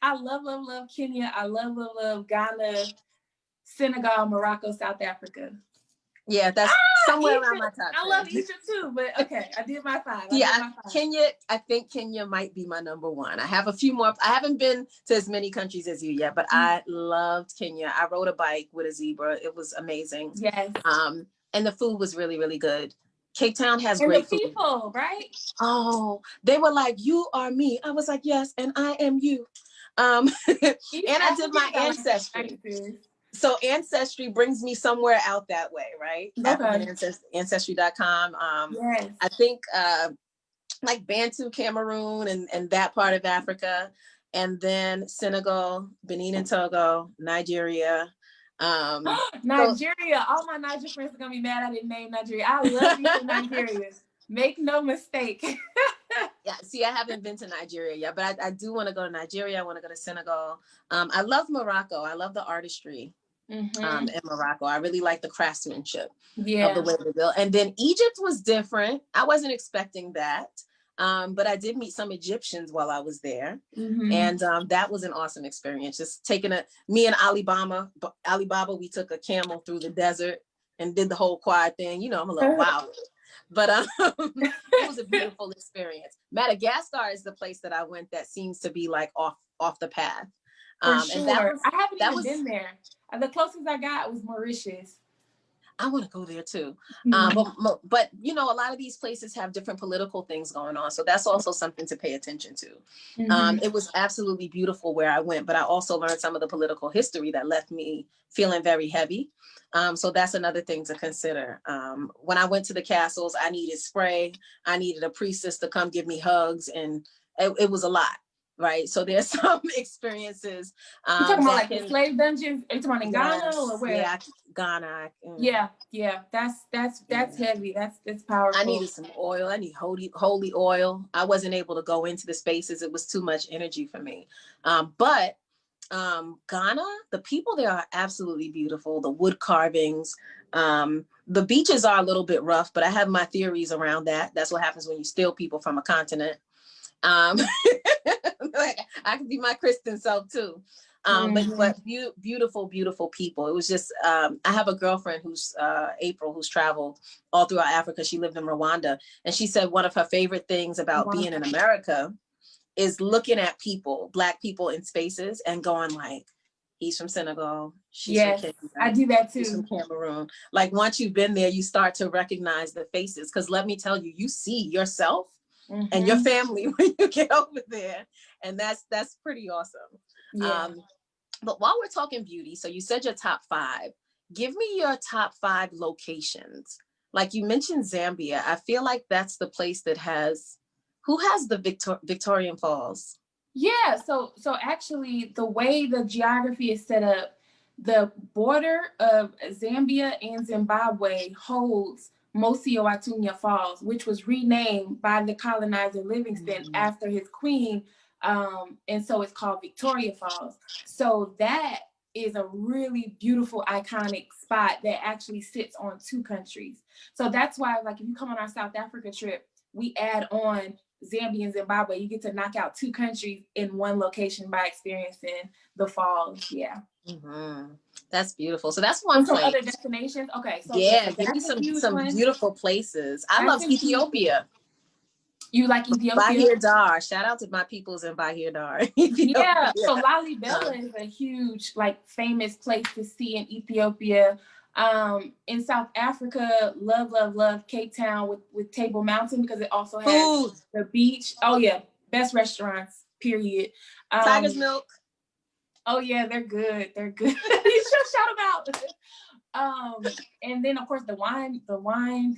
[SPEAKER 2] I love Kenya. I love Ghana, Senegal, Morocco, South Africa.
[SPEAKER 1] Yeah, that's somewhere around my top 10.
[SPEAKER 2] I love Egypt too, but okay, I did my 5.
[SPEAKER 1] Kenya, I think Kenya might be my number 1. I have a few more. I haven't been to as many countries as you yet, but I loved Kenya. I rode a bike with a zebra. It was amazing.
[SPEAKER 2] Yes.
[SPEAKER 1] And the food was really, really good. Cape Town has
[SPEAKER 2] and
[SPEAKER 1] great
[SPEAKER 2] the people, food. Right?
[SPEAKER 1] Oh, they were like, "You are me." I was like, "Yes, and I am you." And I did my ancestry. So Ancestry brings me somewhere out that way, right?
[SPEAKER 2] Okay.
[SPEAKER 1] Ancestry.com.
[SPEAKER 2] Yes.
[SPEAKER 1] I think like Bantu, Cameroon, and that part of Africa, and then Senegal, Benin and Togo, Nigeria.
[SPEAKER 2] Nigeria. All my Niger friends are gonna be mad I didn't name Nigeria. I love you in Nigeria. Make no mistake.
[SPEAKER 1] Yeah, see, I haven't been to Nigeria yet, but I do want to go to Nigeria. I want to go to Senegal. I love Morocco. I love the artistry in Morocco. I really like the craftsmanship of the way they built. And then Egypt was different. I wasn't expecting that. But I did meet some Egyptians while I was there. And that was an awesome experience. Just taking me and Alibaba, we took a camel through the desert and did the whole quad thing. You know, I'm a little wild. But it was a beautiful experience. Madagascar is the place that I went that seems to be like off the path.
[SPEAKER 2] For sure. And I haven't even been there. The closest I got was Mauritius.
[SPEAKER 1] I want to go there too. But you know, a lot of these places have different political things going on. So that's also something to pay attention to. It was absolutely beautiful where I went, but I also learned some of the political history that left me feeling very heavy. So that's another thing to consider. When I went to the castles, I needed spray. I needed a priestess to come give me hugs, and it was a lot. Right. So there's some experiences.
[SPEAKER 2] You talking about like the slave dungeons? Are you talking about in Ghana or where?
[SPEAKER 1] Yeah, Ghana.
[SPEAKER 2] Yeah. That's heavy. That's powerful.
[SPEAKER 1] I needed some oil. I need holy oil. I wasn't able to go into the spaces. It was too much energy for me. But Ghana, the people there are absolutely beautiful. The wood carvings. The beaches are a little bit rough, but I have my theories around that. That's what happens when you steal people from a continent. I could be my Crystyn self too. But beautiful people. It was just I have a girlfriend who's April, who's traveled all throughout Africa. She lived in Rwanda, and she said one of her favorite things about being in America is looking at Black people in spaces and going like, he's from Senegal, she's from Kenya,
[SPEAKER 2] I do that too.
[SPEAKER 1] He's from Cameroon. Like once you've been there, you start to recognize the faces, because let me tell you, you see yourself and your family when you get over there, and that's pretty awesome. But while we're talking beauty, so you said your top 5. Give me your top 5 locations. Like you mentioned Zambia. I feel like that's the place that has the Victorian Falls.
[SPEAKER 2] Yeah, so actually the way the geography is set up, the border of Zambia and Zimbabwe holds Mosi-oa-Tunya Falls, which was renamed by the colonizer Livingston after his queen. And so it's called Victoria Falls. So that is a really beautiful, iconic spot that actually sits on 2 countries. So that's why, like, if you come on our South Africa trip, we add on Zambia and Zimbabwe. You get to knock out 2 countries in one location by experiencing the falls. Yeah.
[SPEAKER 1] That's beautiful. So that's one place.
[SPEAKER 2] Other destinations. Okay. So
[SPEAKER 1] yeah, give me some beautiful places. I love Ethiopia.
[SPEAKER 2] You like Ethiopia?
[SPEAKER 1] Bahir Dar. Shout out to my peoples in Bahir Dar.
[SPEAKER 2] Yeah, so Lalibela is a huge, like, famous place to see in Ethiopia. In South Africa, love Cape Town with Table Mountain, because it also has
[SPEAKER 1] Food.
[SPEAKER 2] the beach. Oh yeah, best restaurants, period.
[SPEAKER 1] Tiger's Milk.
[SPEAKER 2] Oh yeah, they're good. They're good. You should shout them out. And then of course the wine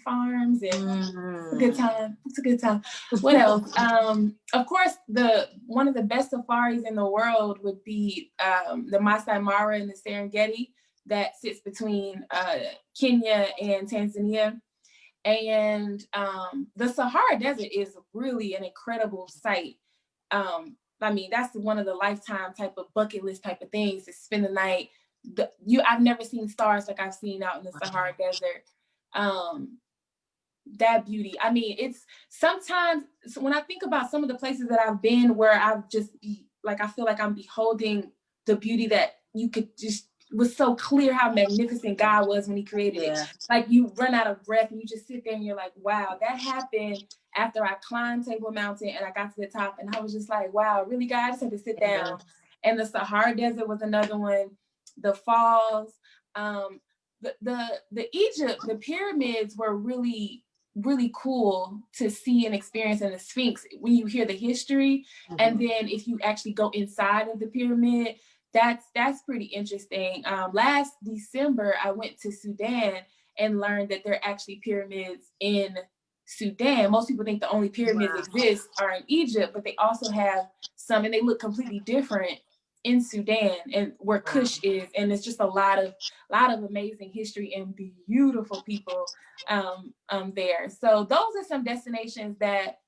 [SPEAKER 2] farms, and it's a good time. It's a good time. What else? Of course, one of the best safaris in the world would be the Masai Mara and the Serengeti, that sits between Kenya and Tanzania. And the Sahara Desert is really an incredible sight. I mean, that's one of the lifetime type of bucket list type of things, to spend the night. I've never seen stars like I've seen out in the Sahara Desert. That beauty. I mean, it's sometimes when I think about some of the places that I've been, where I've just I feel like I'm beholding the beauty that you could just, was so clear how magnificent God was when he created it. Like, you run out of breath and you just sit there and you're like, wow, that happened after I climbed Table Mountain and I got to the top, and I was just like, wow, really, God? I just had to sit down. And the Sahara Desert was another one. The falls, the Egypt, the pyramids were really, really cool to see and experience. And the Sphinx, when you hear the history, and then if you actually go inside of the pyramid, that's pretty interesting. Last December, I went to Sudan and learned that there are actually pyramids in Sudan. Most people think the only pyramids exist are in Egypt, but they also have some, and they look completely different in Sudan, and where Kush is. And it's just a lot of amazing history and beautiful people there. So those are some destinations that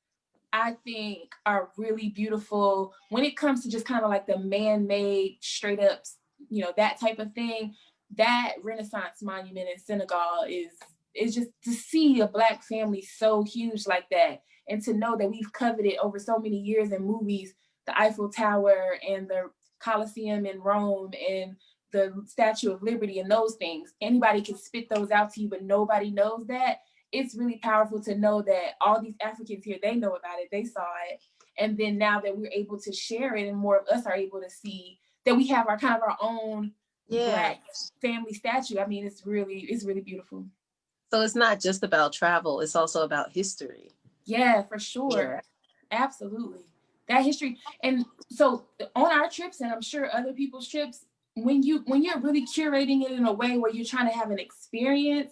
[SPEAKER 2] I think are really beautiful when it comes to just kind of like the man-made, straight up, that type of thing. That Renaissance monument in Senegal is just, to see a Black family so huge like that, and to know that we've covered it over so many years in movies, the Eiffel Tower and the Colosseum in Rome and the Statue of Liberty and those things. Anybody can spit those out to you, but nobody knows that. It's really powerful to know that all these Africans here, they know about it, they saw it. And then now that we're able to share it, and more of us are able to see that we have our kind of our own Black family statue. I mean, it's really beautiful.
[SPEAKER 1] So it's not just about travel, it's also about history.
[SPEAKER 2] Yeah, for sure. Absolutely. That history. And so on our trips, and I'm sure other people's trips, when you're really curating it in a way where you're trying to have an experience,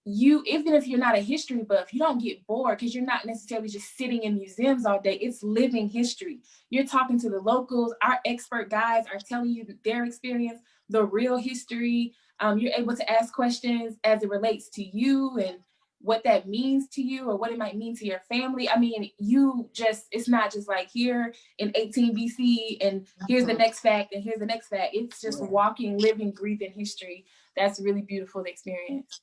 [SPEAKER 2] even if you're not a history buff, you don't get bored, because you're not necessarily just sitting in museums all day. It's living history. You're talking to the locals. Our expert guides are telling you their experience, the real history. You're able to ask questions as it relates to you and what that means to you, or what it might mean to your family. I mean, it's not just like here in 18 BC and here's the next fact and here's the next fact. It's just walking, living, breathing history. That's really beautiful, the experience.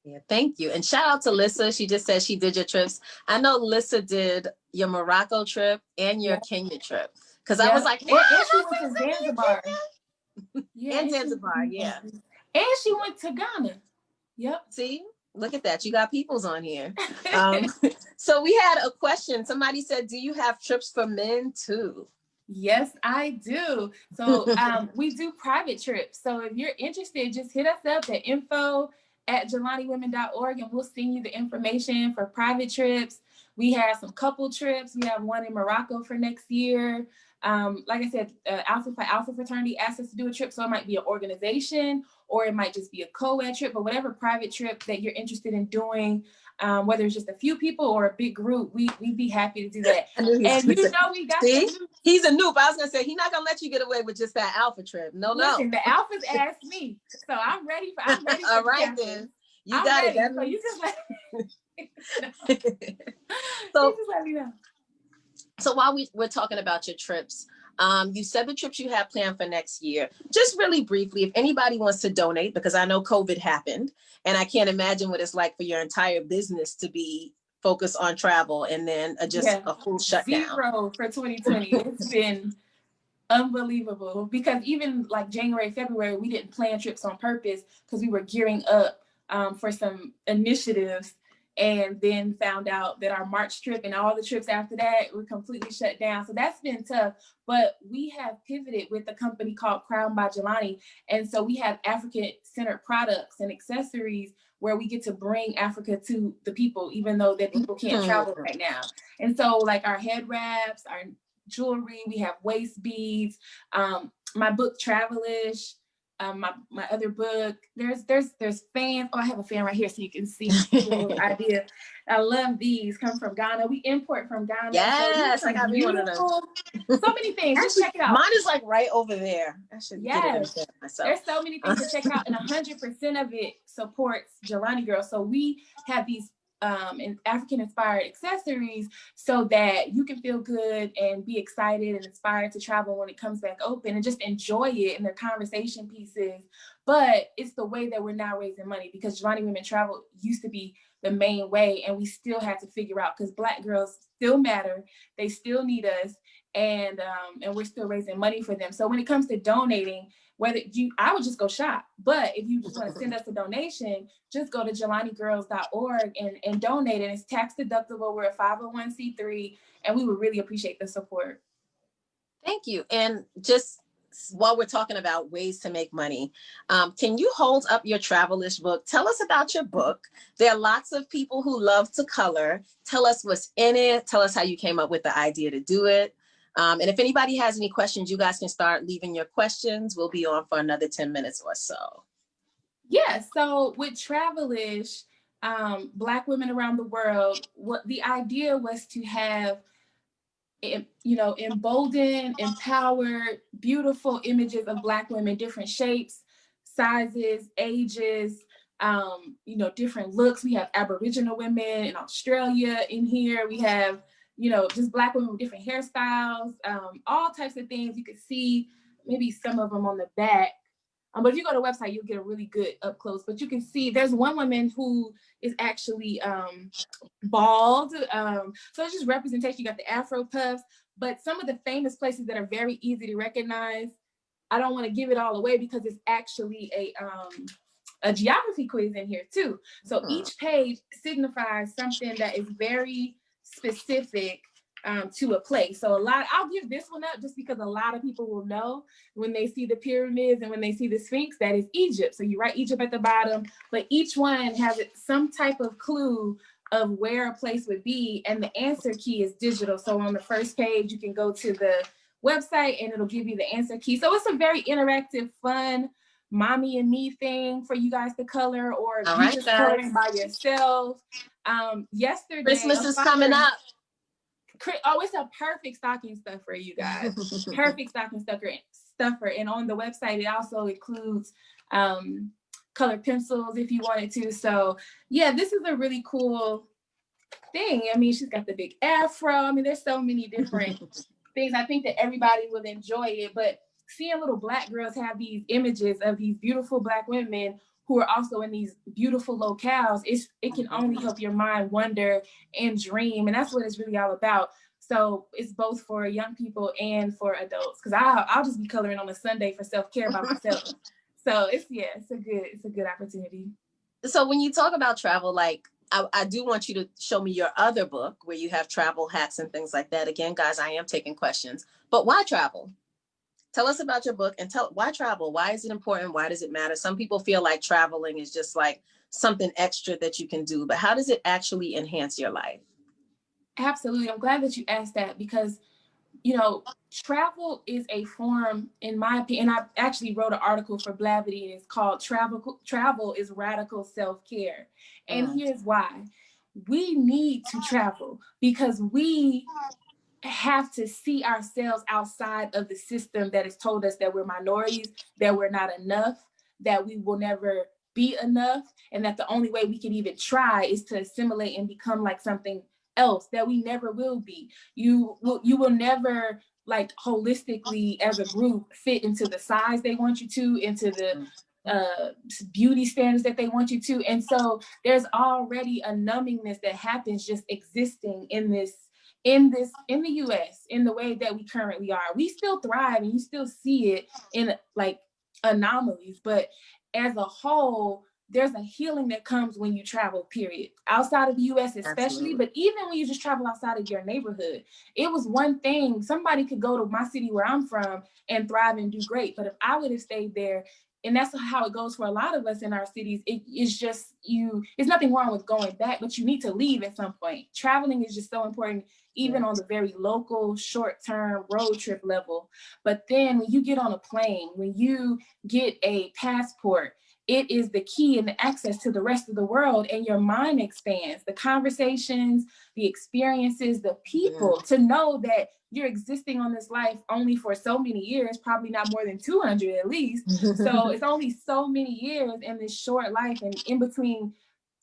[SPEAKER 1] Yeah, thank you. And shout out to Lissa. She just said she did your trips. I know Lissa did your Morocco trip and your Kenya trip. Because I was like,
[SPEAKER 2] and she went to Zanzibar.
[SPEAKER 1] And Zanzibar,
[SPEAKER 2] And she went to Ghana. Yep.
[SPEAKER 1] See, look at that. You got peoples on here. So we had a question. Somebody said, do you have trips for men too?
[SPEAKER 2] Yes, I do. So we do private trips. So if you're interested, just hit us up at info@jalaniwomen.org, and we'll send you the information for private trips. We have some couple trips. We have one in Morocco for next year. Like I said, Alpha Phi Alpha fraternity asked us to do a trip, so it might be an organization or it might just be a co-ed trip, but whatever private trip that you're interested in doing, whether it's just a few people or a big group, we'd be happy to do that. And we got
[SPEAKER 1] he's a noob. I was gonna say he's not gonna let you get away with just that alpha trip. Listen,
[SPEAKER 2] the alphas asked me, so I'm ready for
[SPEAKER 1] all right then. You got it.
[SPEAKER 2] So you just let me know.
[SPEAKER 1] So while we're talking about your trips, you said the trips you have planned for next year. Just really briefly, if anybody wants to donate, because I know COVID happened, and I can't imagine what it's like for your entire business to be focused on travel and then a full shutdown.
[SPEAKER 2] Zero for 2020. It's been unbelievable, because even like January, February, we didn't plan trips on purpose because we were gearing up for some initiatives. and then found out that our March trip and all the trips after that were completely shut down. So that's been tough. But we have pivoted with a company called Crown by Jalani. And so we have African-centered products and accessories where we get to bring Africa to the people, even though that people can't travel right now. And so like our head wraps, our jewelry, we have waist beads, my book Travelish, my other book, there's fans. Oh, I have a fan right here so you can see the idea. I love these. Come from Ghana. We import from Ghana.
[SPEAKER 1] Yes,
[SPEAKER 2] so
[SPEAKER 1] I got me one of those.
[SPEAKER 2] So many things. Just check it out.
[SPEAKER 1] Mine is like right over there. I should get it myself.
[SPEAKER 2] There's so many things to check out, and 100% of it supports Jalani Girl. So we have these African inspired accessories so that you can feel good and be excited and inspired to travel when it comes back open, and just enjoy it. And they're conversation pieces, but it's the way that we're now raising money, because Jalani Women Travel used to be the main way, and we still had to figure out, because Black girls still matter, they still need us, and we're still raising money for them. So when it comes to donating, I would just go shop. But if you just want to send us a donation, just go to JalaniGirls.org and donate. And it's tax deductible. We're a 501c3, and we would really appreciate the support.
[SPEAKER 1] Thank you. And just while we're talking about ways to make money, can you hold up your Travelish book? Tell us about your book. There are lots of people who love to color. Tell us what's in it. Tell us how you came up with the idea to do it. And if anybody has any questions, you guys can start leaving your questions. We'll be on for another 10 minutes or so.
[SPEAKER 2] Yeah, so with Travelish, Black women around the world, what the idea was to have, emboldened, empowered, beautiful images of Black women, different shapes, sizes, ages, different looks. We have Aboriginal women in Australia in here. We have just Black women with different hairstyles, all types of things. You could see maybe some of them on the back. But if you go to the website, you'll get a really good up close. But you can see there's one woman who is actually bald. So it's just representation. You got the Afro puffs, but some of the famous places that are very easy to recognize, I don't want to give it all away because it's actually a geography quiz in here too. So each page signifies something that is very specific to a place. So I'll give this one up just because a lot of people will know when they see the pyramids and when they see the Sphinx, that is Egypt. So you write Egypt at the bottom, but each one has some type of clue of where a place would be, and the answer key is digital. So on the first page, you can go to the website and it'll give you the answer key. So it's a very interactive, fun, mommy and me thing for you guys to color, or if you just coloring by yourself. Yesterday,
[SPEAKER 1] Christmas is coming up.
[SPEAKER 2] Oh, it's a perfect stocking stuffer, you guys. Perfect stocking stuffer. And on the website, it also includes colored pencils if you wanted to. So yeah, this is a really cool thing. I mean, she's got the big afro. I mean, there's so many different things. I think that everybody will enjoy it. But seeing little Black girls have these images of these beautiful Black women who are also in these beautiful locales, it can only help your mind wonder and dream. And that's what it's really all about. So it's both for young people and for adults, because I'll just be coloring on a Sunday for self-care by myself. So it's a good opportunity.
[SPEAKER 1] So when you talk about travel, like I do want you to show me your other book where you have travel hacks and things like that. Again, guys, I am taking questions, but why travel? Tell us about your book and why travel? Why is it important? Why does it matter? Some people feel like traveling is just like something extra that you can do, but how does it actually enhance your life?
[SPEAKER 2] Absolutely. I'm glad that you asked that, because, travel is a form, in my opinion, and I actually wrote an article for Blavity, and it's called Travel is Radical Self-Care. And here's why. We need to travel because we have to see ourselves outside of the system that has told us that we're minorities, that we're not enough, that we will never be enough, and that the only way we can even try is to assimilate and become like something else that we never will be. You will never, like, holistically as a group fit into the size they want you to, into the beauty standards that they want you to. And so there's already a numbingness that happens just existing in the US, in the way that we currently are. We still thrive, and you still see it in like anomalies, but as a whole, there's a healing that comes when you travel, period. Outside of the US especially,
[SPEAKER 1] Absolutely.
[SPEAKER 2] but even when you just travel outside of your neighborhood. It was one thing, somebody could go to my city where I'm from and thrive and do great. But if I would have stayed there, and that's how it goes for a lot of us in our cities, it's just it's nothing wrong with going back, but you need to leave at some point. Traveling is just so important, even on the very local, short-term road trip level. But then when you get on a plane, when you get a passport, it is the key and the access to the rest of the world, and your mind expands. The conversations, the experiences, the people, to know that you're existing on this life only for so many years, probably not more than 200 at least. So it's only so many years in this short life, and in between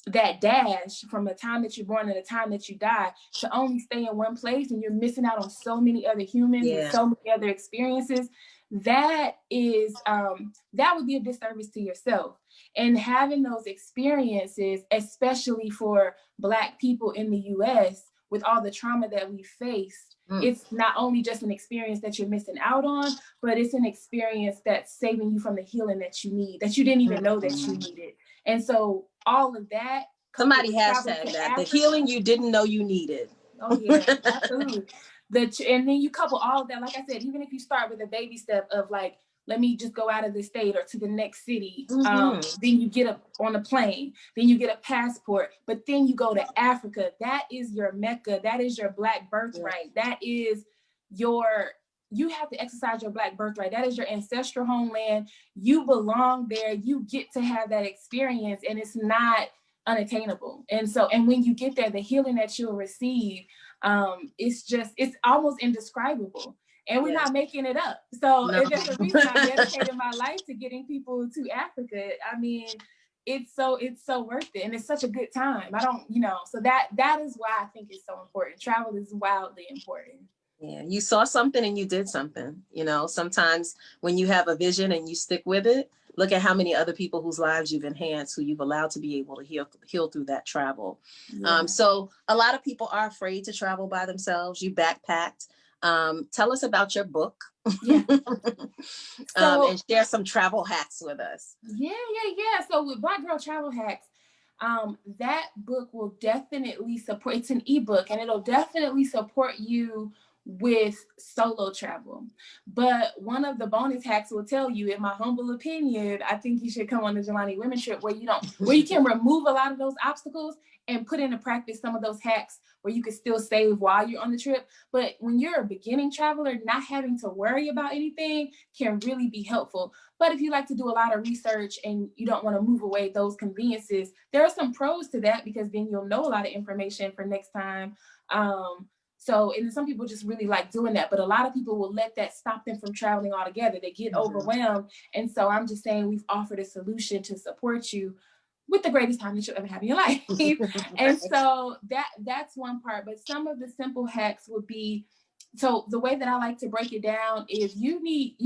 [SPEAKER 2] that dash from the time that you're born and the time that you die, to only stay in one place, and you're missing out on so many other humans and so many other experiences. That is that would be a disservice to yourself. And having those experiences, especially for Black people in the US, with all the trauma that we faced, it's not only just an experience that you're missing out on, but it's an experience that's saving you from the healing that you need, that you didn't even know that you needed. And so all of that,
[SPEAKER 1] somebody hashtag that,
[SPEAKER 2] Africa,
[SPEAKER 1] the healing you didn't know you needed.
[SPEAKER 2] Oh yeah, absolutely. And then you couple all of that, like I said, even if you start with a baby step of like, let me just go out of the state or to the next city, then you get up on a plane, then you get a passport, but then you go to Africa. That is your Mecca. That is your Black birthright. That is you have to exercise your Black birthright. That is your ancestral homeland. You belong there. You get to have that experience, and it's not unattainable. And when you get there, the healing that you'll receive, it's almost indescribable. And we're not making it up. So there's a reason I'm dedicating my life to getting people to Africa. I mean, it's so worth it, and it's such a good time. So that is why I think it's so important. Travel is wildly important.
[SPEAKER 1] Yeah, you saw something and you did something. Sometimes when you have a vision and you stick with it, look at how many other people whose lives you've enhanced, who you've allowed to be able to heal through that travel. Yeah. So a lot of people are afraid to travel by themselves. You backpacked. Tell us about your book. Yeah. And share some travel hacks with us.
[SPEAKER 2] Yeah. So with Black Girl Travel Hacks, that book will definitely support, it's an ebook, and it'll definitely support you with solo travel. But one of the bonus hacks will tell you, in my humble opinion, I think you should come on the Jalani Women Trip, where you can remove a lot of those obstacles and put into practice some of those hacks where you can still save while you're on the trip. But when you're a beginning traveler, not having to worry about anything can really be helpful. But if you like to do a lot of research and you don't want to move away those conveniences, there are some pros to that, because then you'll know a lot of information for next time. And some people just really like doing that, but a lot of people will let that stop them from traveling altogether. They get overwhelmed. And so I'm just saying, we've offered a solution to support you with the greatest time that you'll ever have in your life. And so that's one part. But some of the simple hacks would be, so the way that I like to break it down is you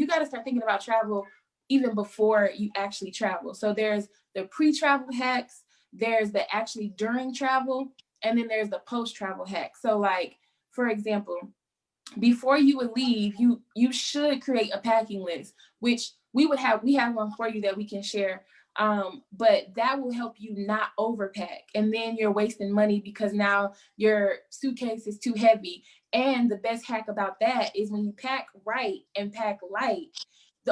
[SPEAKER 2] got to start thinking about travel even before you actually travel. So there's the pre-travel hacks, there's the actually during travel, and then there's the post-travel hacks. So like, for example, before you would leave, you should create a packing list, which we have one for you that we can share. But that will help you not overpack. And then you're wasting money because now your suitcase is too heavy. And the best hack about that is when you pack right and pack light,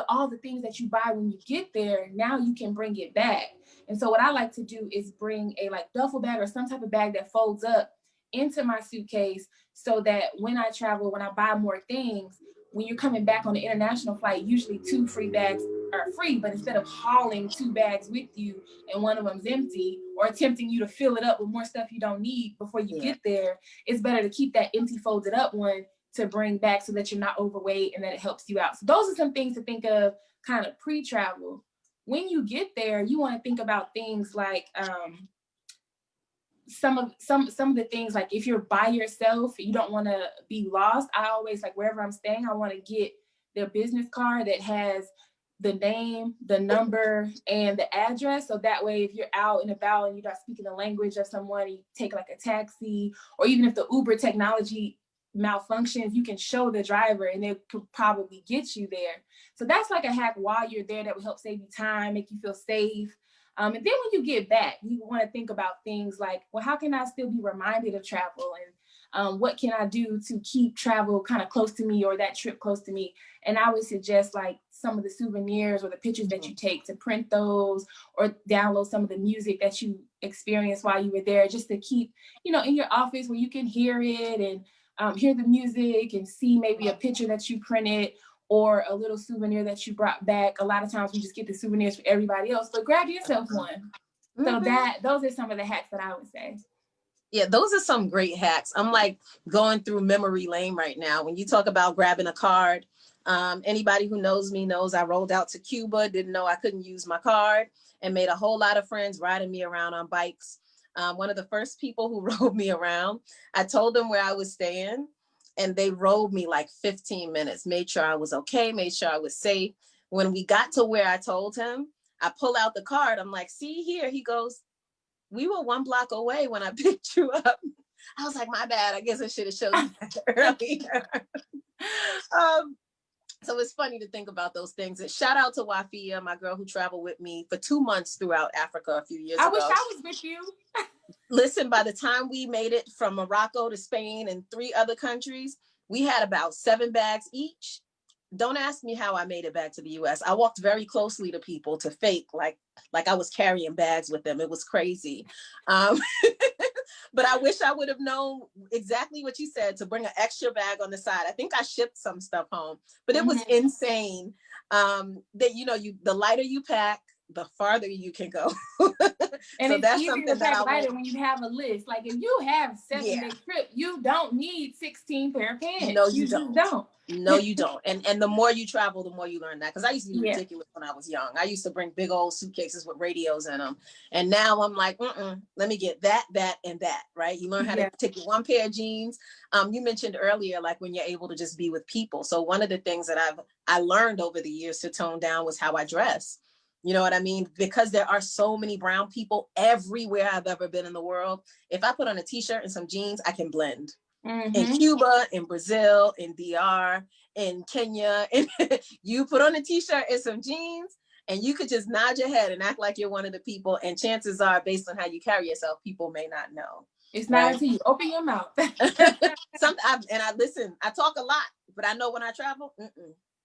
[SPEAKER 2] all the things that you buy when you get there, now you can bring it back. And so what I like to do is bring a like duffel bag or some type of bag that folds up into my suitcase, so that when I travel, when I buy more things, when you're coming back on an international flight, usually 2 free bags are free, but instead of hauling 2 bags with you and one of them's empty, or tempting you to fill it up with more stuff you don't need before you get there, it's better to keep that empty folded up one to bring back, so that you're not overweight and that it helps you out. So those are some things to think of kind of pre-travel. When you get there, you want to think about things like some of the things, like if you're by yourself, you don't want to be lost. I always, like, wherever I'm staying, I want to get their business card that has the name, the number, and the address. So that way, if you're out and about and you're not speaking the language of someone, you take like a taxi, or even if the Uber technology malfunctions, you can show the driver and it could probably get you there. So that's like a hack while you're there that will help save you time, make you feel safe. And then when you get back, you want to think about things like, well, how can I still be reminded of travel? And what can I do to keep travel kind of close to me, or that trip close to me? And I would suggest like some of the souvenirs or the pictures that you take, to print those, or download some of the music that you experienced while you were there, just to keep, in your office where you can hear it and hear the music and see maybe a picture that you printed or a little souvenir that you brought back. A lot of times we just get the souvenirs for everybody else, but grab yourself one. So those are some of the hacks that I would say.
[SPEAKER 1] Yeah, those are some great hacks. I'm like going through memory lane right now. When you talk about grabbing a card, anybody who knows me knows I rolled out to Cuba, didn't know I couldn't use my card, and made a whole lot of friends riding me around on bikes. One of the first people who rode me around, I told them where I was staying, and they rode me like 15 minutes, made sure I was okay, made sure I was safe. When we got to where I told him, I pull out the card. I'm like, see here. He goes, we were 1 block away when I picked you up. I was like, my bad. I guess I should have showed you that earlier. So it's funny to think about those things. And shout out to Wafia, my girl who traveled with me for 2 months throughout Africa a few years ago.
[SPEAKER 2] I wish I was with you.
[SPEAKER 1] Listen, by the time we made it from Morocco to Spain and 3 other countries, we had about 7 bags each. Don't ask me how I made it back to the US. I walked very closely to people to fake like I was carrying bags with them. It was crazy. But I wish I would have known exactly what you said, to bring an extra bag on the side. I think I shipped some stuff home, but it was insane. That, the lighter you pack, the farther you can go.
[SPEAKER 2] And
[SPEAKER 1] so
[SPEAKER 2] it's
[SPEAKER 1] that's
[SPEAKER 2] easy
[SPEAKER 1] something
[SPEAKER 2] to pack
[SPEAKER 1] that
[SPEAKER 2] lighter when you have a list. Like if you have 7-day trip, you don't need 16 pair of pants.
[SPEAKER 1] No, you don't.
[SPEAKER 2] Just don't.
[SPEAKER 1] No, you don't. And the more you travel, the more you learn that. Because I used to be ridiculous when I was young. I used to bring big old suitcases with radios in them. And now I'm like, let me get that, and that, right? You learn how to take one pair of jeans. You mentioned earlier, like when you're able to just be with people. So one of the things that I learned over the years to tone down was how I dress. You know what I mean? Because there are so many brown people everywhere I've ever been in the world. If I put on a t-shirt and some jeans, I can blend. In Cuba, in Brazil, in DR, in Kenya, and you put on a t-shirt and some jeans, and you could just nod your head and act like you're one of the people. And chances are, based on how you carry yourself, people may not know.
[SPEAKER 2] It's not until you open your mouth.
[SPEAKER 1] I listen. I talk a lot, but I know when I travel.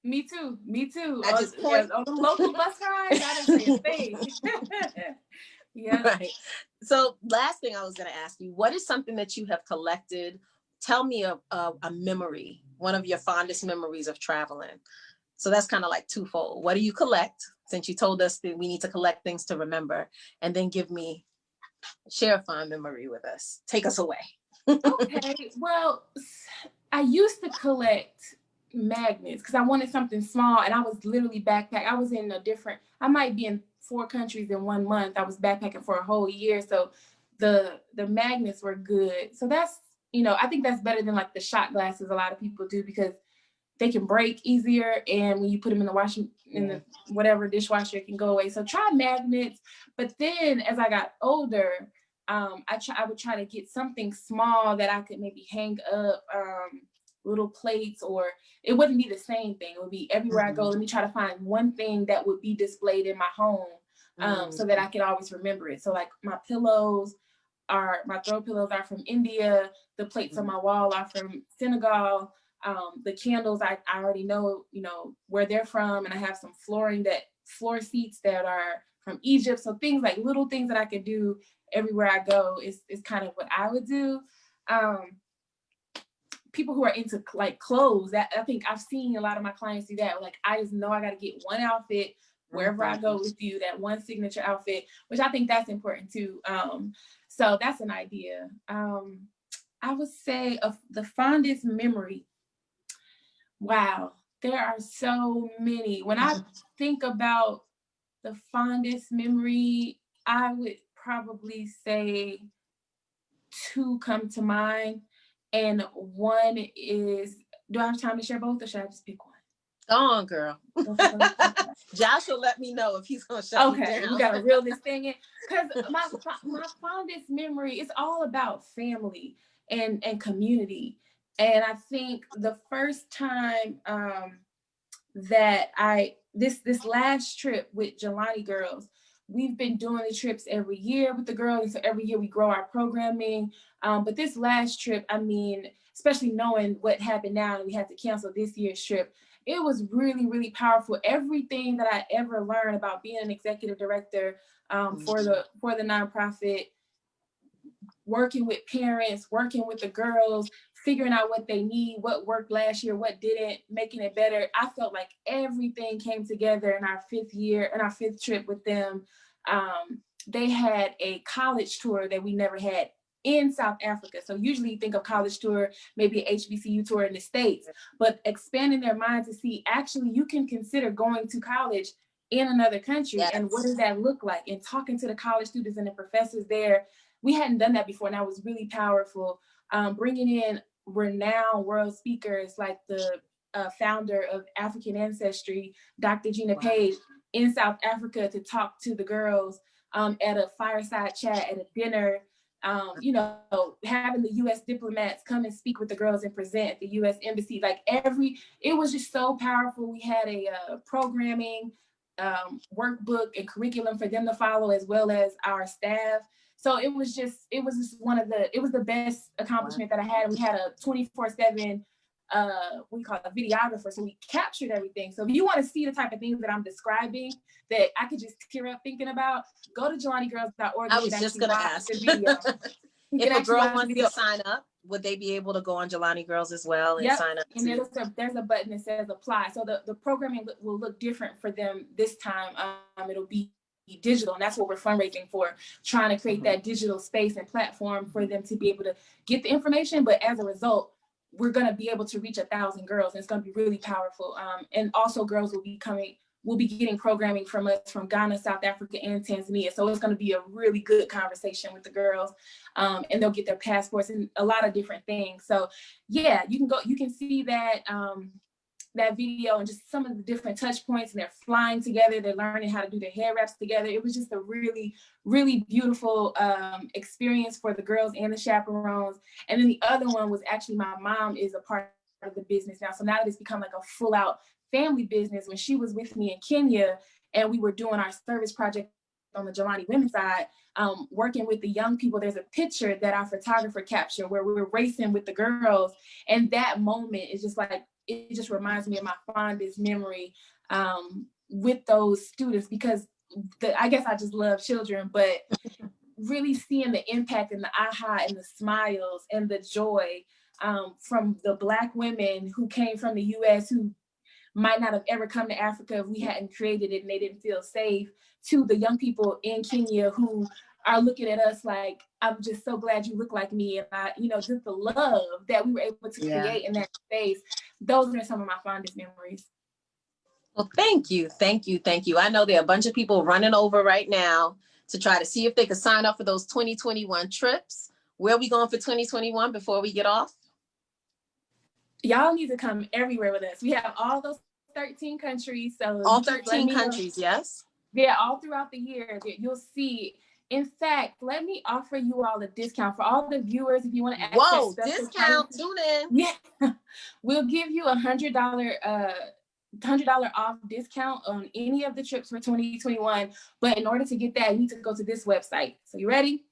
[SPEAKER 2] Me too.
[SPEAKER 1] I just point
[SPEAKER 2] on the local bus rides. I didn't say a thing.
[SPEAKER 1] Yeah. Right. So last thing I was going to ask you, what is something that you have collected? Tell me a memory, one of your fondest memories of traveling. So that's kind of like twofold. What do you collect? Since you told us that we need to collect things to remember, and then share a fond memory with us. Take us away.
[SPEAKER 2] Okay. Well, I used to collect magnets because I wanted something small, and I was literally I was in I might be in 4 countries in 1 month. I was backpacking for a whole year. So the magnets were good. So that's, I think that's better than like the shot glasses a lot of people do, because they can break easier. And when you put them in the whatever dishwasher, it can go away. So try magnets. But then as I got older, I would try to get something small that I could maybe hang up, little plates, or it wouldn't be the same thing. It would be everywhere I go. Let me try to find one thing that would be displayed in my home, so that I could always remember it. So like my throw pillows are from India. The plates on my wall are from Senegal. The candles, I already know, where they're from. And I have some floor seats that are from Egypt. So little things that I could do everywhere I go is kind of what I would do. People who are into like clothes, that I think I've seen a lot of my clients do that. Like, I just know I got to get one outfit wherever I go with you, that one signature outfit, which I think that's important too. So that's an idea. I would say of the fondest memory. Wow, there are so many. When I think about the fondest memory, I would probably say 2 come to mind. And one is, do I have time to share both, or should I just pick one?
[SPEAKER 1] Go on, girl. Josh will let me know if he's going to shut me down.
[SPEAKER 2] Okay, we got to reel this thing in. Because my fondest memory is all about family and community. And I think the first time that this last trip with Jalani girls, we've been doing the trips every year with the girls. And so every year we grow our programming. But this last trip, I mean, especially knowing what happened now and we had to cancel this year's trip, it was really, really powerful. Everything that I ever learned about being an executive director for the nonprofit, working with parents, working with the girls, figuring out what they need, what worked last year, what didn't, making it better. I felt like everything came together in our fifth trip with them. They had a college tour that we never had in South Africa. So usually you think of college tour, maybe an HBCU tour in the States, but expanding their mind to see actually you can consider going to college in another country. Yes. And what does that look like? And talking to the college students and the professors there, we hadn't done that before, and that was really powerful. Bringing in renowned world speakers like the founder of African Ancestry, Dr. Gina Page, in South Africa to talk to the girls at a fireside chat, at a dinner. You know, having the U.S. diplomats come and speak with the girls and present at the U.S. embassy, it was just so powerful. We had a programming workbook and curriculum for them to follow, as well as our staff. So it was just the best accomplishment that I had. We had a 24/7, we call it a videographer. So we captured everything. So if you want to see the type of things that I'm describing that I could just tear up thinking about, go to JalaniGirls.org.
[SPEAKER 1] I was just going to ask. If a girl wants to sign up, would they be able to go on Jalani Girls as well and sign up?
[SPEAKER 2] And there's a button that says apply. So the programming will look different for them this time. It'll be digital, and that's what we're fundraising for, trying to create that digital space and platform for them to be able to get the information. But as a result, we're going to be able to reach 1,000 girls, and it's going to be really powerful. And also girls will be getting programming from us from Ghana, South Africa, and Tanzania. So it's going to be a really good conversation with the girls, and they'll get their passports and a lot of different things. So yeah, you can see that video and just some of the different touch points, and they're flying together. They're learning how to do their hair wraps together. It was just a really, really beautiful experience for the girls and the chaperones. And then the other one was actually my mom is a part of the business now. So now it's become like a full out family business. When she was with me in Kenya and we were doing our service project on the Jalani women's side, working with the young people, there's a picture that our photographer captured where we were racing with the girls. And that moment is just like, it just reminds me of my fondest memory with those students, because I guess I just love children, but really seeing the impact and the aha and the smiles and the joy from the Black women who came from the US, who might not have ever come to Africa if we hadn't created it and they didn't feel safe, to the young people in Kenya who are looking at us like, I'm just so glad you look like me. And just the love that we were able to create in that space. Those are some of my fondest memories.
[SPEAKER 1] Well, thank you. Thank you. Thank you. I know there are a bunch of people running over right now to try to see if they could sign up for those 2021 trips. Where are we going for 2021 before we get off?
[SPEAKER 2] Y'all need to come everywhere with us. We have all those 13 countries. So
[SPEAKER 1] all 13 countries, yes?
[SPEAKER 2] Yeah, all throughout the year. You'll see. In fact, let me offer you all a discount for all the viewers. If you want to access
[SPEAKER 1] discount, tune in.
[SPEAKER 2] Yeah, we'll give you $100 off discount on any of the trips for 2021. But in order to get that, you need to go to this website. So you ready?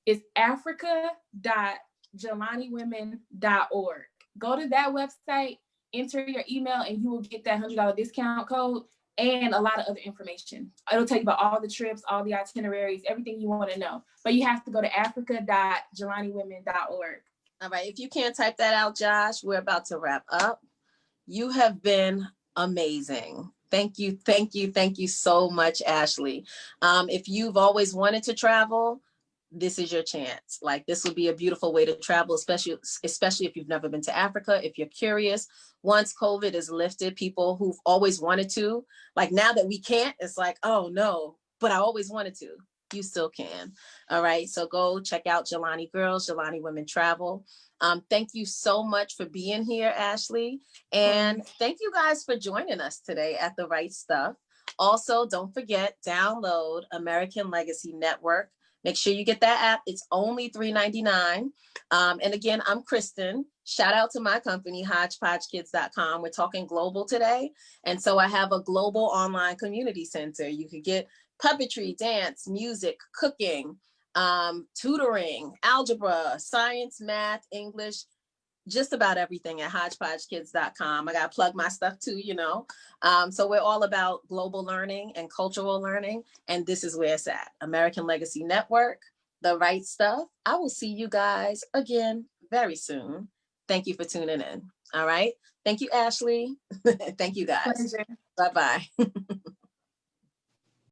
[SPEAKER 2] It's africa.jalaniwomen.org. Go to that website, enter your email, and you will get that $100 discount code and a lot of other information. It'll tell you about all the trips, all the itineraries, everything you want to know. But you have to go to africa.jalaniwomen.org.
[SPEAKER 1] All right. If you can't type that out, Josh, we're about to wrap up. You have been amazing. Thank you. Thank you. Thank you so much, Ashley. If you've always wanted to travel, this is your chance. Like, this would be a beautiful way to travel, especially if you've never been to Africa. If you're curious, once COVID is lifted, people who've always wanted to, like, now that we can't, it's like, oh no, but I always wanted to. You still can. All right. So go check out Jalani Girls, Jalani Women Travel. Thank you so much for being here, Ashley. And thank you guys for joining us today at The Right Stuff. Also, don't forget, download American Legacy Network. Make sure you get that app. It's only $3.99. And again, I'm Crystyn. Shout out to my company, hodgepodgekids.com. We're talking global today. And so I have a global online community center. You could get puppetry, dance, music, cooking, tutoring, algebra, science, math, English, just about everything at hodgepodgekids.com. I got to plug my stuff too, you know. So we're all about global learning and cultural learning. And this is where it's at. American Legacy Network, the right stuff. I will see you guys again very soon. Thank you for tuning in. All right. Thank you, Ashley. Thank you guys.
[SPEAKER 2] Pleasure.
[SPEAKER 1] Bye-bye.